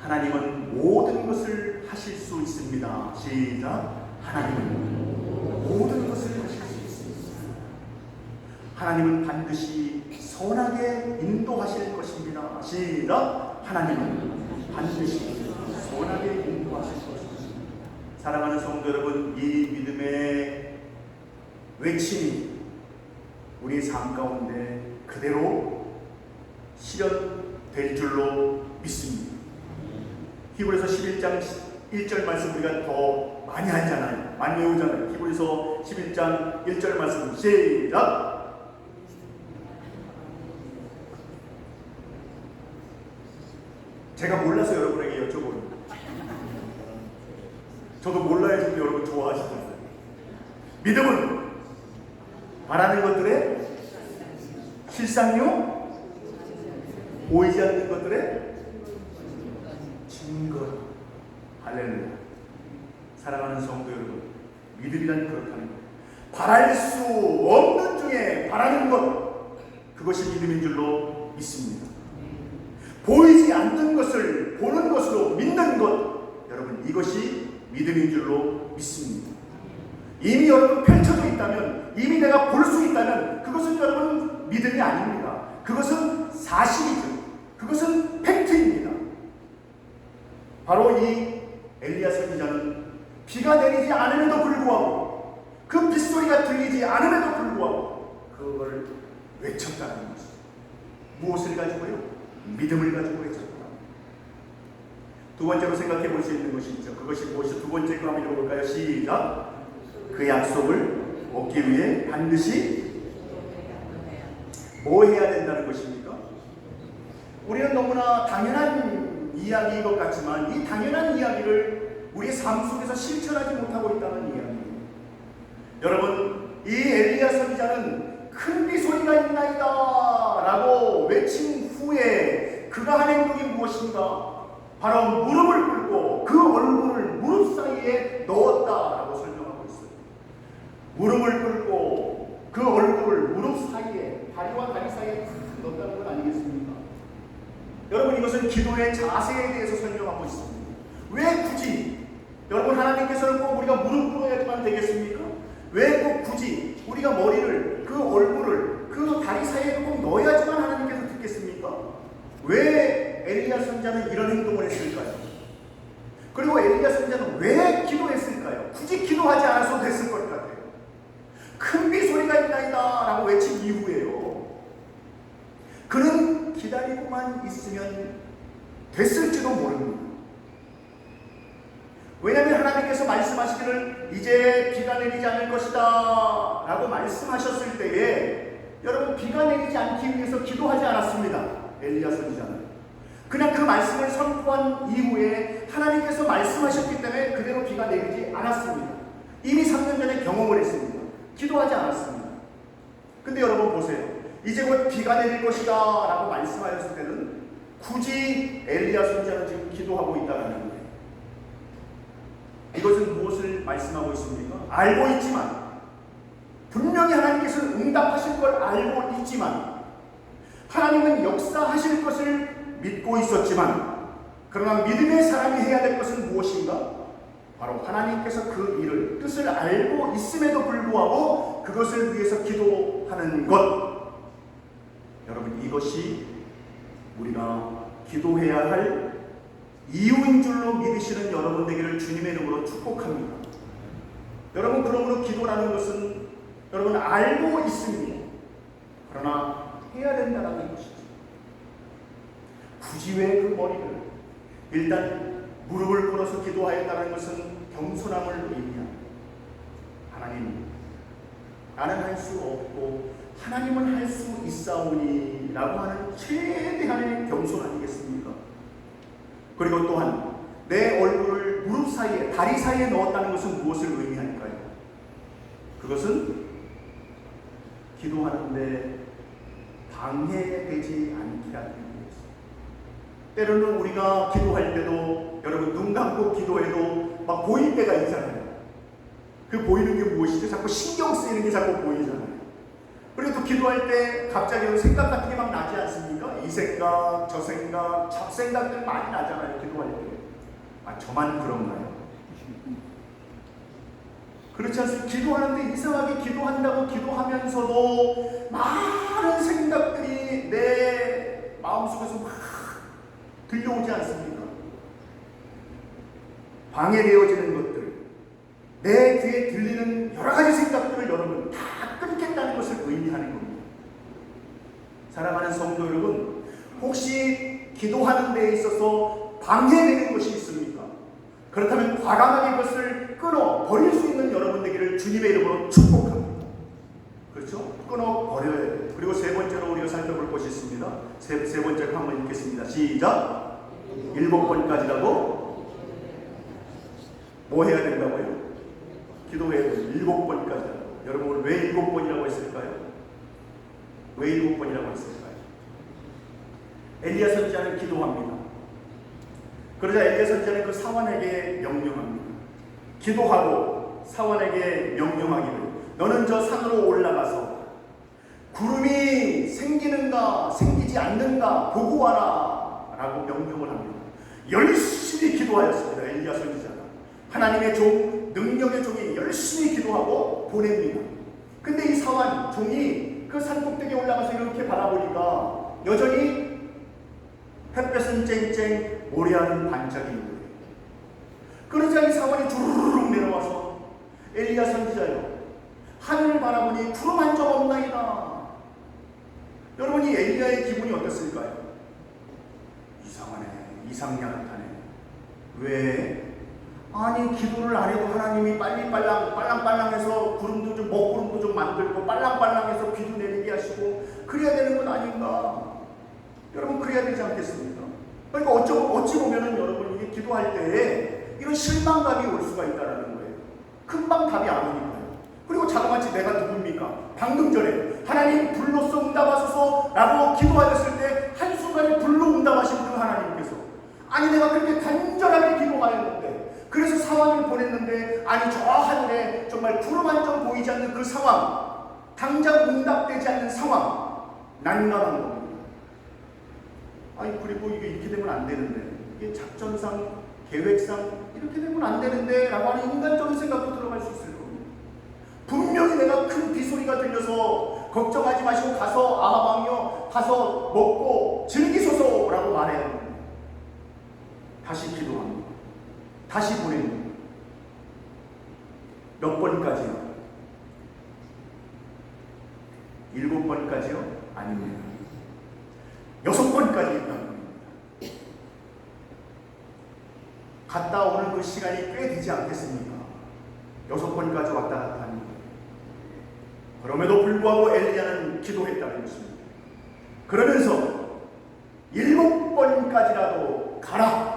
하나님은 모든 것을 하실 수 있습니다. 시작. 하나님은 모든 것을 하실 수 있습니다. 하나님은 반드시 선하게 인도하실 것입니다. 시작. 하나님은 반드시 선하게 인도하실 것입니다. 사랑하는 성도 여러분, 이 믿음의 외침이 우리 삶 가운데 그대로 실현될 줄로 믿습니다. 히브리서 11장 1절 말씀 우리가 더 많이 하잖아요. 많이 외우잖아요. 히브리서 11장 1절 말씀 시작. 제가 몰라서 여러분에게 여쭤보는, 저도 몰라야 지금 여러분 좋아하시잖아요. 믿음은 바라는 것들의 실상요, 보이지 않는 것들의 증거. 할렐루야. 사랑하는 성도 여러분, 믿음이란 그렇다는 것. 바랄 수 없는 중에 바라는 것, 그것이 믿음인 줄로 믿습니다. 보이지 않는 것을 보는 것으로 믿는 것, 여러분, 이것이 믿음인 줄로 믿습니다. 이미 여러분 펼쳐져 있다면, 이미 내가 볼 수 있다면 그것은 여러분 믿음이 아닙니다. 그것은 사실이죠. 그것은 팩트입니다. 바로 이 엘리야 선지자는 비가 내리지 않음에도 불구하고, 그 빗소리가 들리지 않음에도 불구하고 그걸 외쳤다는 것이죠. 무엇을 가지고요? 믿음을 가지고 외쳤다. 두 번째로 생각해 볼 수 있는 것이 있죠. 그것이 무엇이 두 번째 거 한번 읽어볼까요? 시작. 그 약속을 얻기 위해 반드시 뭐 해야 된다는 것입니까? 우리는 너무나 당연한 이야기인 것 같지만 이 당연한 이야기를 우리의 삶 속에서 실천하지 못하고 있다는 이야기입니다. 여러분, 이 엘리야 선지자는 큰 비소리가 있나이다 라고 외친 후에 그가 한 행동이 무엇인가? 바로 무릎을 꿇고 그 얼굴을 무릎 사이에 넣었다라고 설명하고 있어요. 무릎을 꿇고 그 얼굴을 무릎 사이에, 다리와 다리 사이에 넣었다는 건 아니겠습니까? 여러분, 이것은 기도의 자세에 대해서 설명하고 있습니다. 왜 굳이 여러분 하나님께서는 꼭 우리가 무릎 꿇어야지만 되겠습니까? 왜 꼭 굳이 우리가 머리를, 그 얼굴을 그 다리 사이에 꼭 넣어야지만 하나님께서 듣겠습니까? 왜 엘리야 선지자는 이런 행동을 했을까요? 그리고 엘리야 선지자는 왜 기도했을까요? 굳이 기도하지 않아도 됐을 것 같아요. 큰 비소리가 있나이다 라고 외친 이후에요, 그는 기다리고만 있으면 됐을지도 당신을 이제 비가 내리지 않을 것이다 라고 말씀하셨을 때에 여러분 비가 내리지 않기 위해서 기도하지 않았습니다. 엘리야 선지자는 그냥 그 말씀을 선포한 이후에 하나님께서 말씀하셨기 때문에 그대로 비가 내리지 않았습니다. 이미 3년 전에 경험을 했습니다. 기도하지 않았습니다. 근데 여러분 보세요. 이제 곧 비가 내릴 것이다 라고 말씀하셨을 때는 굳이 엘리야 선지자는 지금 기도하고 있다는 거예요. 이것은 무엇을 말씀하고 있습니까? 알고 있지만, 분명히 하나님께서는 응답하실 걸 알고 있지만, 하나님은 역사하실 것을 믿고 있었지만, 그러나 믿음의 사람이 해야 될 것은 무엇인가? 바로 하나님께서 그 일을 뜻을 알고 있음에도 불구하고 그것을 위해서 기도하는 것. 여러분, 이것이 우리가 기도해야 할 이유인 줄로 믿으시는 여러분 되기를 주님의 이름으로 축복합니다. 여러분, 그러므로 기도라는 것은 여러분 알고 있습니다. 그러나 해야 된다는 것이죠. 굳이 왜 그 머리를 일단 무릎을 꿇어서 기도하였다는 것은 겸손함을 의미합니다. 하나님, 나는 할 수 없고 하나님은 할 수 있사오니 라고 하는 최대한의 겸손 아니겠습니까? 그리고 또한 내 얼굴을 무릎 사이에, 다리 사이에 넣었다는 것은 무엇을 의미할까요? 그것은 기도하는데 방해되지 않게 하는 것입니다. 때로는 우리가 기도할 때도 여러분 눈 감고 기도해도 막 보일 때가 있잖아요. 그 보이는 게 무엇이죠? 자꾸 신경 쓰이는 게 자꾸 보이잖아요. 그리고 또 기도할 때 갑자기 생각 같은 게 막 나지 않습니까? 이 생각, 저 생각, 잡생각들 많이 나잖아요. 기도할 때. 아, 저만 그런가요? 그렇지 않습니까? 기도하는데 이상하게 기도한다고 기도하면서도 많은 생각들이 내 마음속에서 막 들려오지 않습니까? 방해되어지는 것들, 내 귀에 들리는 여러 가지 생각들을 여러분 다 끊겠다는 것을 의미하는 겁니다. 사랑하는 성도 여러분, 혹시 기도하는 데 있어서 방해되는 것이 있습니까? 그렇다면 과감하게 그것을 끊어 버릴 수 있는 여러분 되기를 주님의 이름으로 축복합니다. 그렇죠? 끊어 버려야 돼요. 그리고 세 번째로 우리가 살펴볼 것이 있습니다. 세 번째로 한번 읽겠습니다. 시작. 7번까지라고. 뭐 해야 된다고요? 기도해야 돼요. 7번까지. 여러분 오늘 왜 7번이라고 했을까요? 왜 7번이라고 했을까요? 엘리야 선지자는 기도합니다. 그러자 엘리야 선지자는 그 사환에게 명령합니다. 기도하고 사환에게 명령하기를 너는 저 산으로 올라가서 구름이 생기는가 생기지 않는가 보고 와라 라고 명령을 합니다. 열심히 기도하였습니다. 엘리야 선지자가 하나님의 종, 능력의 종이 열심히 기도하고 보냅니다. 근데 이 사환 종이 그 산꼭대기에 올라가서 이렇게 바라보니까 여전히 햇볕은 쨍쨍, 모래알은 반짝이는 거예요. 그러자 이 사환이 주르륵 내려와서 엘리야 선지자여, 하늘을 바라보니 구름 한 점 없나이다. 여러분, 이 엘리야의 기분이 어땠을까요? 이상하네, 이상야릇하네. 왜? 아니, 기도를 안 해도 하나님이 빨랑빨랑해서 구름도 좀, 먹구름도 좀 만들고 빨랑빨랑해서 비도 내리게 하시고 그래야 되는 건 아닌가? 여러분, 그래야 되지 않겠습니까? 그러니까 어찌 보면은 여러분 이게 기도할 때에 이런 실망감이 올 수가 있다는 거예요. 금방 답이 안 오니까요. 그리고 자그마치 내가 누굽니까? 방금 전에 하나님 불로써 응답하소서 라고 기도하였을 때 한순간에 불로 응답하신 그 하나님께서, 아니 내가 그렇게 간절하게 기도하였는데, 그래서 상황을 보냈는데, 아니 저 하늘에 정말 구름 한 점 보이지 않는 그 상황, 당장 응답되지 않는 상황, 난감한 겁니다. 아니 그리고 이게 이렇게 되면 안 되는데, 이게 작전상 계획상 이렇게 되면 안 되는데 라고 하는 인간적인 생각도 들어갈 수 있을 겁니다. 분명히 내가 큰 비소리가 들려서 걱정하지 마시고 가서 아하방이요, 가서 먹고 즐기소서 라고 말해야 합니다. 다시 기도합니다. 다시 보냅니다. 몇 번까지요? 7번까지요? 아닙니다. 6번까지 있다는 겁니다. 갔다 오는 그 시간이 꽤 되지 않겠습니까? 6번까지 왔다 갔다 하는 거예요. 그럼에도 불구하고 엘리야는 기도했다는 것입니다. 그러면서 7번까지라도 가라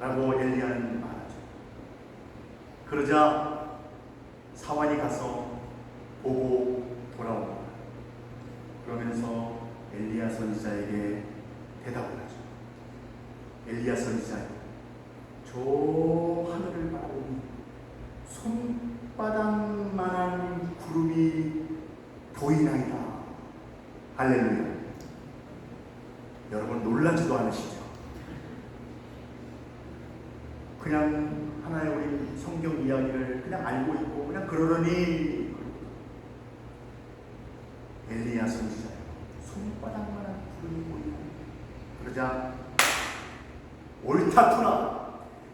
라고 엘리야는 말하죠. 그러자 사환이 가서 보고 돌아옵니다. 그러면서 엘리야 선지자에게 대답을 하죠. 엘리야 선지자요, 저 하늘을 바라보니 손바닥만한 구름이 보이나이다. 할렐루야. 여러분 놀라지도 않으시죠? 그냥 하나의 우리 성경 이야기를 그냥 알고 있고 그냥 그러려니 엘리야 선지자요, 손바닥만한 구름이 보이나이다. 그러자 옳다투나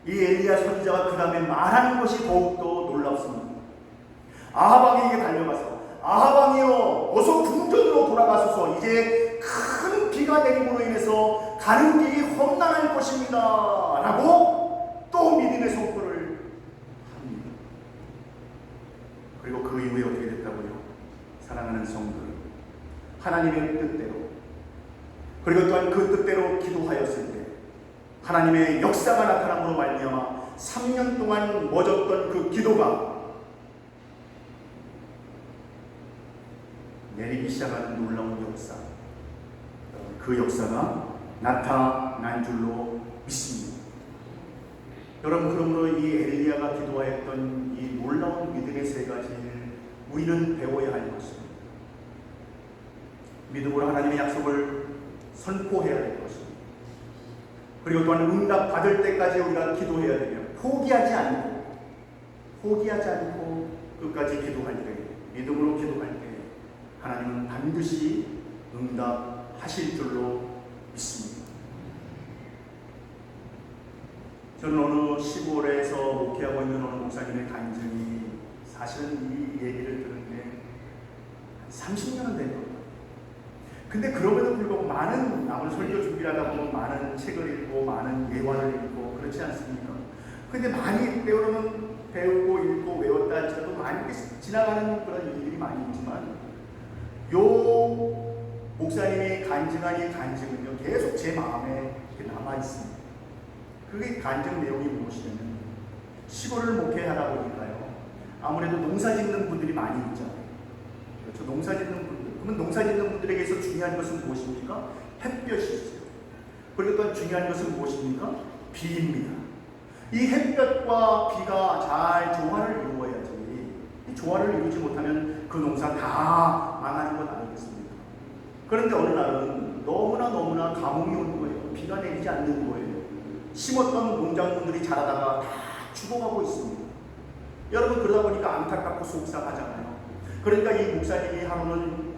이 엘리야 선지자가 그 다음에 말하는 것이 더욱더 놀랍습니다. 아하방에게 달려가서 아하방이여 어서 궁전으로 돌아가소서. 이제 큰 비가 내림으로 인해서 가는 길이 험난할 것입니다 라고 또 믿음의 선포를 합니다. 그리고 그 이후에 어떻게 됐다고요? 사랑하는 성도들, 하나님의 뜻대로, 그리고 또한 그 뜻대로 기도하였을 때 하나님의 역사가 나타남으로 말미암아 3년 동안 멎었던 그 기도가 내리기 시작하는 놀라운 역사, 그 역사가 나타난 줄로 믿습니다. 여러분, 그러므로 이 엘리야가 기도하였던 이 놀라운 믿음의 세 가지를 우리는 배워야 할 것입니다. 믿음으로 하나님의 약속을 선포해야 될 것입니다. 그리고 또한 응답 받을 때까지 우리가 기도해야 되며 포기하지 않고 끝까지 기도할 때, 믿음으로 기도할 때 하나님은 반드시 응답하실 줄로 믿습니다. 저는 어느 시골에서 목회하고 있는 어느 목사님의 간증이 사실은 이 얘기를 들은 게 30년은 된 겁니다. 근데 그럼에도 불구하고 많은 남을 설교 준비를 하다 보면 많은 책을 읽고 많은 예화를 읽고 그렇지 않습니까? 근데 많이 배우고 읽고 외웠다 할지라도 많이 지나가는 그런 일들이 많이 있지만 요 목사님이 간증한 이 간증은요 계속 제 마음에 남아 있습니다. 그게 간증 내용이 무엇이냐면 시골을 목회하다 보니까요 아무래도 농사 짓는 분들이 많이 있잖아요. 그렇죠? 농사 짓는 분들. 그러면 농사 짓는 분들에게서 중요한 것은 무엇입니까? 햇볕이 있어요. 그리고 또 중요한 것은 무엇입니까? 비입니다. 이 햇볕과 비가 잘 조화를 이루어야지. 이 조화를 이루지 못하면 그 농사 다 망하는 것 아니겠습니까? 그런데 어느 날은 너무나 가뭄이 오는 거예요. 비가 내리지 않는 거예요. 심었던 농작물들이 자라다가 다 죽어가고 있습니다. 여러분, 그러다 보니까 안타깝고 속상하잖아요. 그러니까 이 목사님이 하루는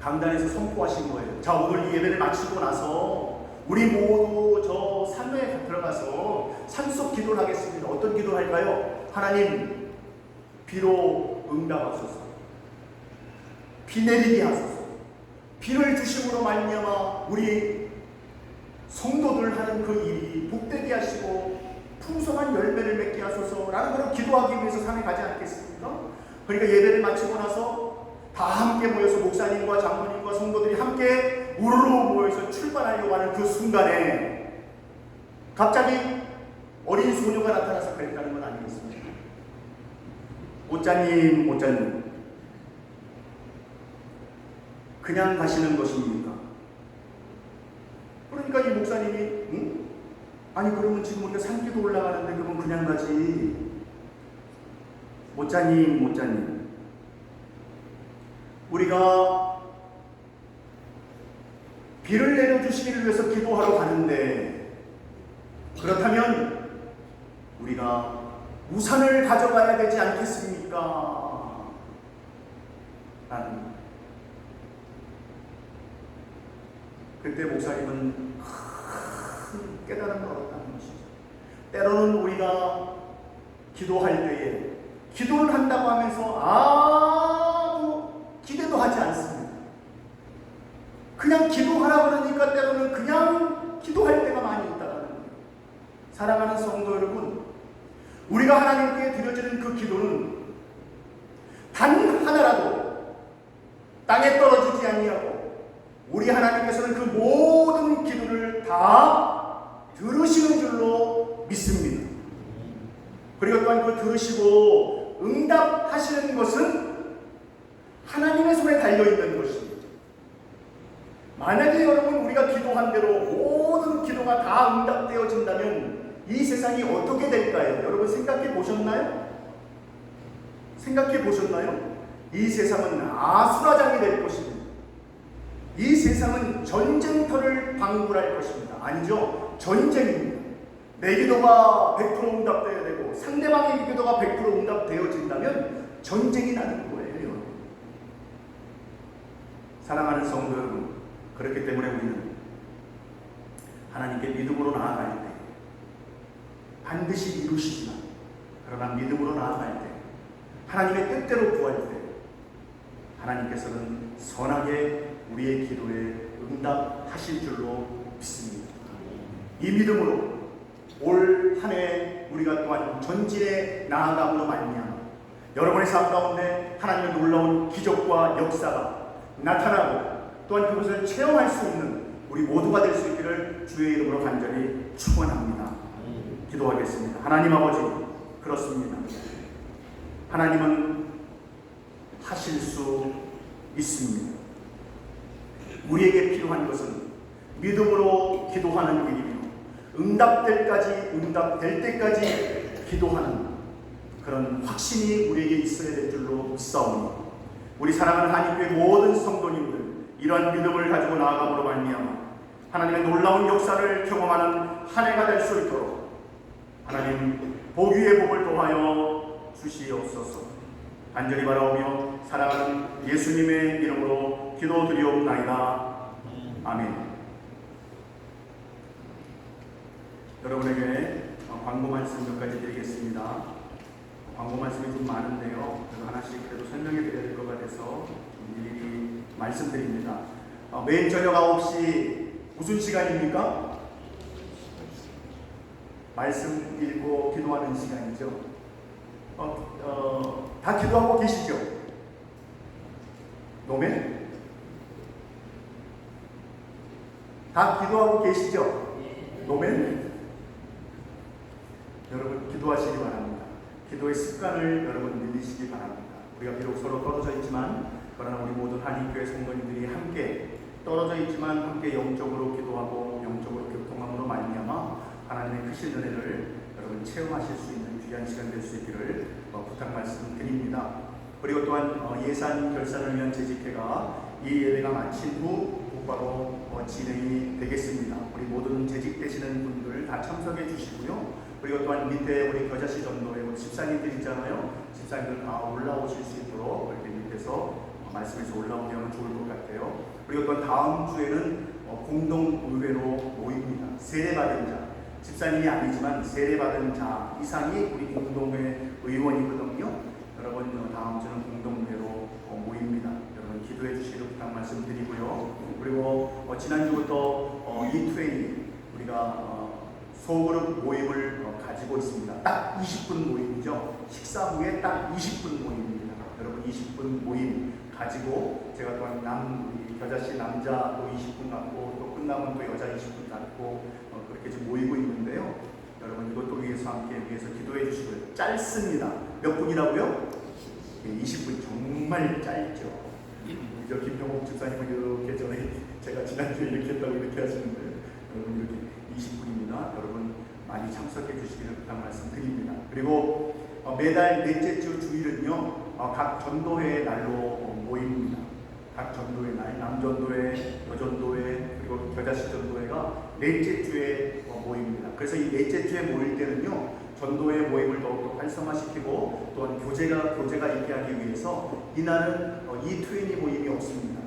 강단에서 선포하신 거예요. 자, 오늘 이 예배를 마치고 나서 우리 모두 저 산에 들어가서 산속 기도를 하겠습니다. 어떤 기도를 할까요? 하나님, 비로 응답하소서. 비 내리게 하소서. 비를 주심으로 말미암아 우리 성도들 하는 그 일이 복되게 하시고 풍성한 열매를 맺게 하소서라는 걸 기도하기 위해서 산에 가지 않겠습니까? 그러니까 예배를 마치고 나서 다 함께 모여서 목사님과 장로님과 성도들이 함께 우르르 모여서 출발하려고 하는 그 순간에 갑자기 어린 소녀가 나타나서 그랬다는 건 아니겠습니까? 못자님 그냥 가시는 것입니까? 그러니까 이 목사님이 응? 아니 그러면 지금 우리가 산기도 올라가는데 그러면 그냥 가지. 못자님 우리가 비를 내려주시기를 위해서 기도하러 가는데 그렇다면 우리가 우산을 가져가야 되지 않겠습니까? 라는 그때 목사님은 큰 깨달음을 얻었다는 것이죠. 때로는 우리가 기도할 때에 기도를 한다고 하면서 아무 기대도 하지 않습니다. 그냥 기도하라 그러니까 때로는 그냥 기도할 때가 많이 있다는 거예요. 사랑하는 성도 여러분, 우리가 하나님께 드려지는 그 기도는 단 하나라도 땅에 떨어지지 아니하고 우리 하나님께서는 그 모든 기도를 다 들으시는 줄로 믿습니다. 그리고 또한 그 들으시고 응답하시는 것은 하나님의 손에 달려있는 것입니다. 만약에 여러분 우리가 기도한 대로 모든 기도가 다 응답되어진다면 이 세상이 어떻게 될까요? 여러분 생각해 보셨나요? 생각해 보셨나요? 이 세상은 아수라장이 될 것입니다. 이 세상은 전쟁터를 방불할 것입니다. 아니죠. 전쟁입니다. 내 기도가 100% 응답되어야 되고 상대방의 기도가 100% 응답되어진다면 전쟁이 나는 거예요. 사랑하는 성도 여러분, 그렇기 때문에 우리는 하나님께 믿음으로 나아갈 때 반드시 이루시지만 그러나 믿음으로 나아갈 때 하나님의 뜻대로 구할 때 하나님께서는 선하게 우리의 기도에 응답하실 줄로 믿습니다. 이 믿음으로 올 한 해 우리가 또한 전진에 나아감으로 말미암아 여러분의 삶 가운데 하나님의 놀라운 기적과 역사가 나타나고 또한 그것을 체험할 수 있는 우리 모두가 될 수 있기를 주의 이름으로 간절히 축원합니다. 기도하겠습니다. 하나님 아버지, 그렇습니다. 하나님은 하실 수 있습니다. 우리에게 필요한 것은 믿음으로 기도하는 일이며 응답될 때까지 기도하는 그런 확신이 우리에게 있어야 될 줄로 믿사오니 우리 사랑하는 하나님의 모든 성도님들 이러한 믿음을 가지고 나아감으로 말미암아 하나님의 놀라운 역사를 경험하는 한 해가 될 수 있도록 하나님 보기의 복을 더하여 주시옵소서. 간절히 바라오며 사랑하는 예수님의 이름으로 기도드리옵나이다. 아멘. 여러분에게 광고 말씀 몇 가지 드리겠습니다. 광고 말씀이 좀 많은데요. 그래서 하나씩 그래도 설명해 드려야 될 것 같아서 미리 말씀드립니다. 매일 저녁 9시 무슨 시간입니까? 말씀 읽고 기도하는 시간이죠. 다 기도하고 계시죠? 노멘? 다 기도하고 계시죠? 노멘? 여러분 기도하시기 바랍니다. 기도의 습관을 여러분 늘리시기 바랍니다. 우리가 비록 서로 떨어져 있지만 그러나 우리 모든 한인교회 성도님들이 함께 떨어져 있지만 함께 영적으로 기도하고 영적으로 교통함으로 말미암아 하나님의 크신 은혜를 여러분 체험하실 수 있는 귀한 시간 될 수 있기를 부탁 말씀드립니다. 그리고 또한 예산 결산을 위한 재직회가 이 예배가 마친 후 곧바로 진행이 되겠습니다. 우리 모든 재직되시는 분들 다 참석해 주시고요. 그리고 또한 밑에 우리 겨자씨 전도회 우리 집사님들 있잖아요. 집사님들 다 올라오실 수 있도록 이렇게 밑에서 말씀에서 올라오게 하면 좋을 것 같아요. 그리고 또한 다음 주에는 공동의회로 모입니다. 세례받은 자, 집사님이 아니지만 세례받은 자 이상이 우리 공동회 의원이거든요. 여러분 다음 주는 공동회로 모입니다. 여러분 기도해 주시기를 부탁 말씀드리고요. 그리고 지난주부터 E20 우리가 소그룹 모임을 가지고 있습니다. 딱 20분 모임이죠. 식사 후에 딱 20분 모임입니다. 여러분 20분 모임 가지고 제가 또한 우리 겨자씨 남자 또 20분 갖고 또 끝나면 또 여자 20분 갖고 그렇게 지금 모이고 있는데요. 여러분 이것도 위해서 함께 위해서 기도해 주시고요. 짧습니다. 몇 분이라고요? 20분 정말 짧죠. 저 김병옥 집사님은 이렇게 전에 제가 지난주에 이렇게 했다고 이렇게 하시는데 여러분 이렇게 20분입니다. 여러분 많이 참석해 주시기를 부탁 말씀드립니다. 그리고 매달 넷째 주 주일은요 각 전도회 날로 모입니다. 각 전도회 날 남전도회, 여전도회 그리고 겨자씨 전도회가 넷째 주에 모입니다. 그래서 이 넷째 주에 모일 때는요 전도회 모임을 더욱더 활성화시키고 또한 교제가 있게 하기 위해서 이날은 E20 모임이 없습니다.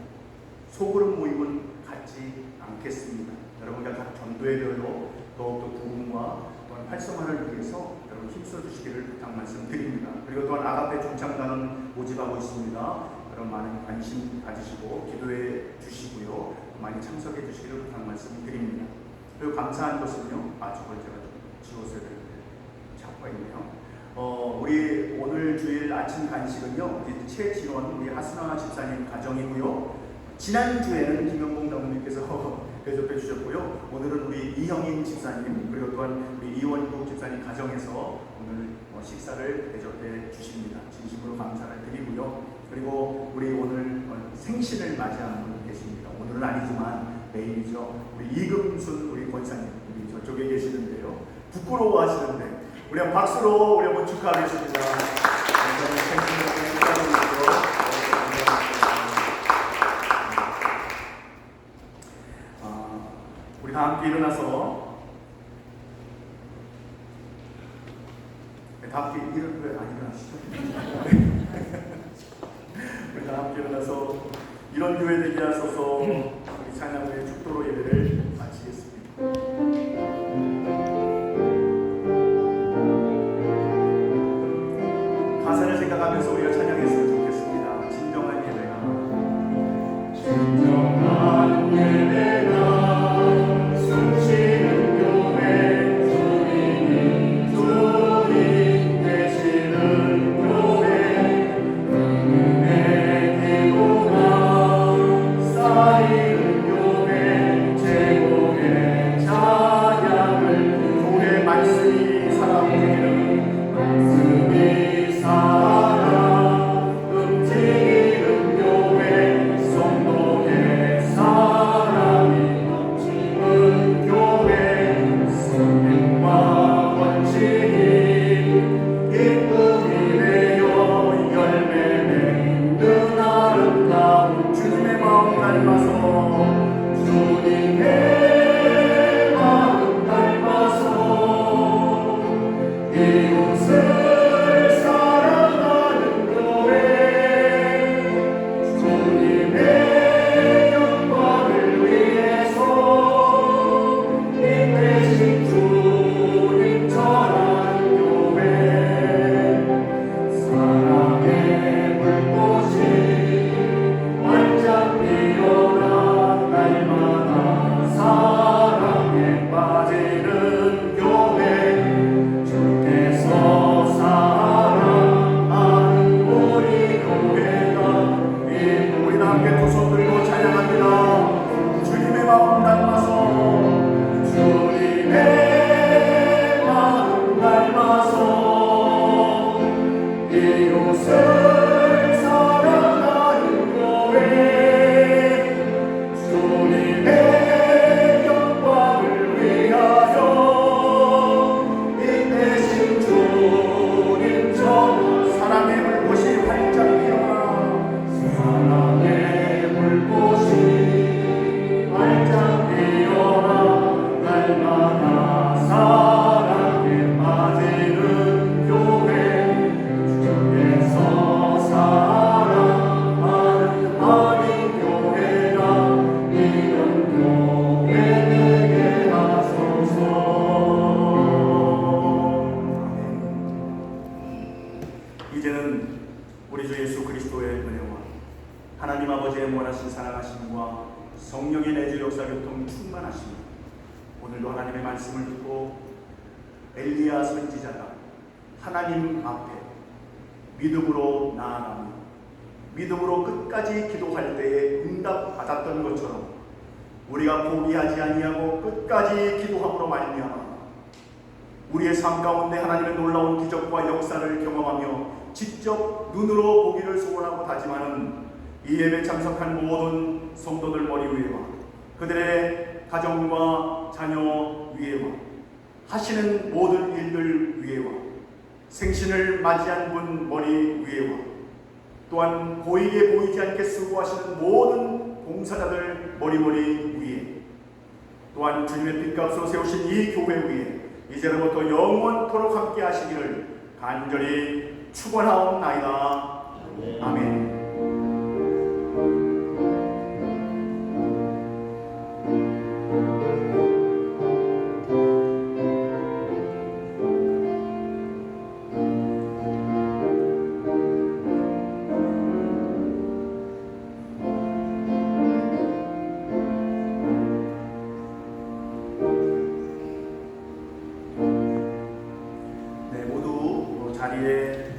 소그룹 모임은 갖지 않겠습니다. 여러분과 각 전도회별로 더욱더 부흥과 또한 활성화를 위해서 여러분 힘써 주시기를 부탁 말씀드립니다. 그리고 또한 아가페 중창단은 모집하고 있습니다. 그럼 많은 관심 가지시고 기도해 주시고요. 많이 참석해 주시기를 부탁 말씀드립니다. 그리고 감사한 것은요. 저걸 제가 좀 지웠어야 되는데 찾고 있네요. 우리 오늘 주일 아침 간식은요, 우리 최진원 우리 하순아 집사님 가정이고요. 지난주에는 김영봉 장로님께서 대접해 주셨고요. 오늘은 우리 이형인 집사님 그리고 또한 우리 이원국 집사님 가정에서 오늘 식사를 대접해 주십니다. 진심으로 감사를 드리고요. 그리고 우리 오늘 생신을 맞이하는 분 계십니다. 오늘은 아니지만 내일이죠. 우리 이금순 우리 권사님 우리 저쪽에 계시는데요. 부끄러워하시는데 우리 한번 박수로 우리 한번 축하하겠습니다. 생신을 축하드리고요. 우리 다 함께 일어나서 다 함께 일어나시죠? 우리 다 함께 일어나서 이런 교회 되게 하소서. 우리 찬양 후에 축도로 예배를 마치겠습니다. 가사를 생각하면서 우리가 찬양했으면 좋겠습니다. 진정한 예배가 진정한 예배가 숨쉬는 교회 주님이 주님 되시는 교회 은혜의 기도가 쌓이는 교회 최고의 찬양을 교회 말씀이 살아오기를 말씀이 살아 움직이는 교회 성도의 사랑이 넘치는 교회 성령과 원칙이 기쁨이 되어 열매 맺는 아름다운 주님의 마음 닮아서 주님의 마음 닮아서 이웃을 사랑하는 교회 주님의 영광을 위해서 인내심 주님 전하는 교회 사랑의 불꽃이 활짝 피어나 날마다 사랑에 빠지는 교회 주께서 사랑하는 우리 교회가 우리 다 함께 두 손 들고 찬양합니다. 주님의 마음 닮아서 주님의 마음 닮아서 이웃을 사랑하는 교회 주님의 영광을 위하여 인내심 주님 전 사랑의 불꽃이 활짝 피어나 사랑의 불꽃이 활짝 피어나 날마다 사랑에 빠지는 교회 주께서 사랑하는 아닌 교회가 이런 교회 되게 하소서. 이제는 우리 주 예수 그리스도의 은혜와 하나님 아버지의 무한하신 사랑하심과 성령의 내주 역사 교통 충만하심이 오늘도 하나님의 말씀을 듣고 엘리야 선지자가 하나님 앞에 믿음으로 나아가며 믿음으로 끝까지 기도할 때에 응답받았던 것처럼 우리가 포기하지 아니하고 끝까지 기도함으로 말미암아 우리의 삶 가운데 하나님의 놀라운 기적과 역사를 경험하며 직접 눈으로 보기를 소원하고 다짐하는 이 예배 참석한 모든 성도들 머리 위에와 그들의 가정과 자녀 위에와 하시는 모든 일들 위에와 생신을 맞이한 분 머리 위에와 또한 보이게 보이지 않게 수고하시는 모든 봉사자들 머리 위에 또한 주님의 핏값으로 세우신 이 교회 위에 이제로부터 영원토록 함께 하시기를 간절히 축원하옵나이다. 아멘. 자리에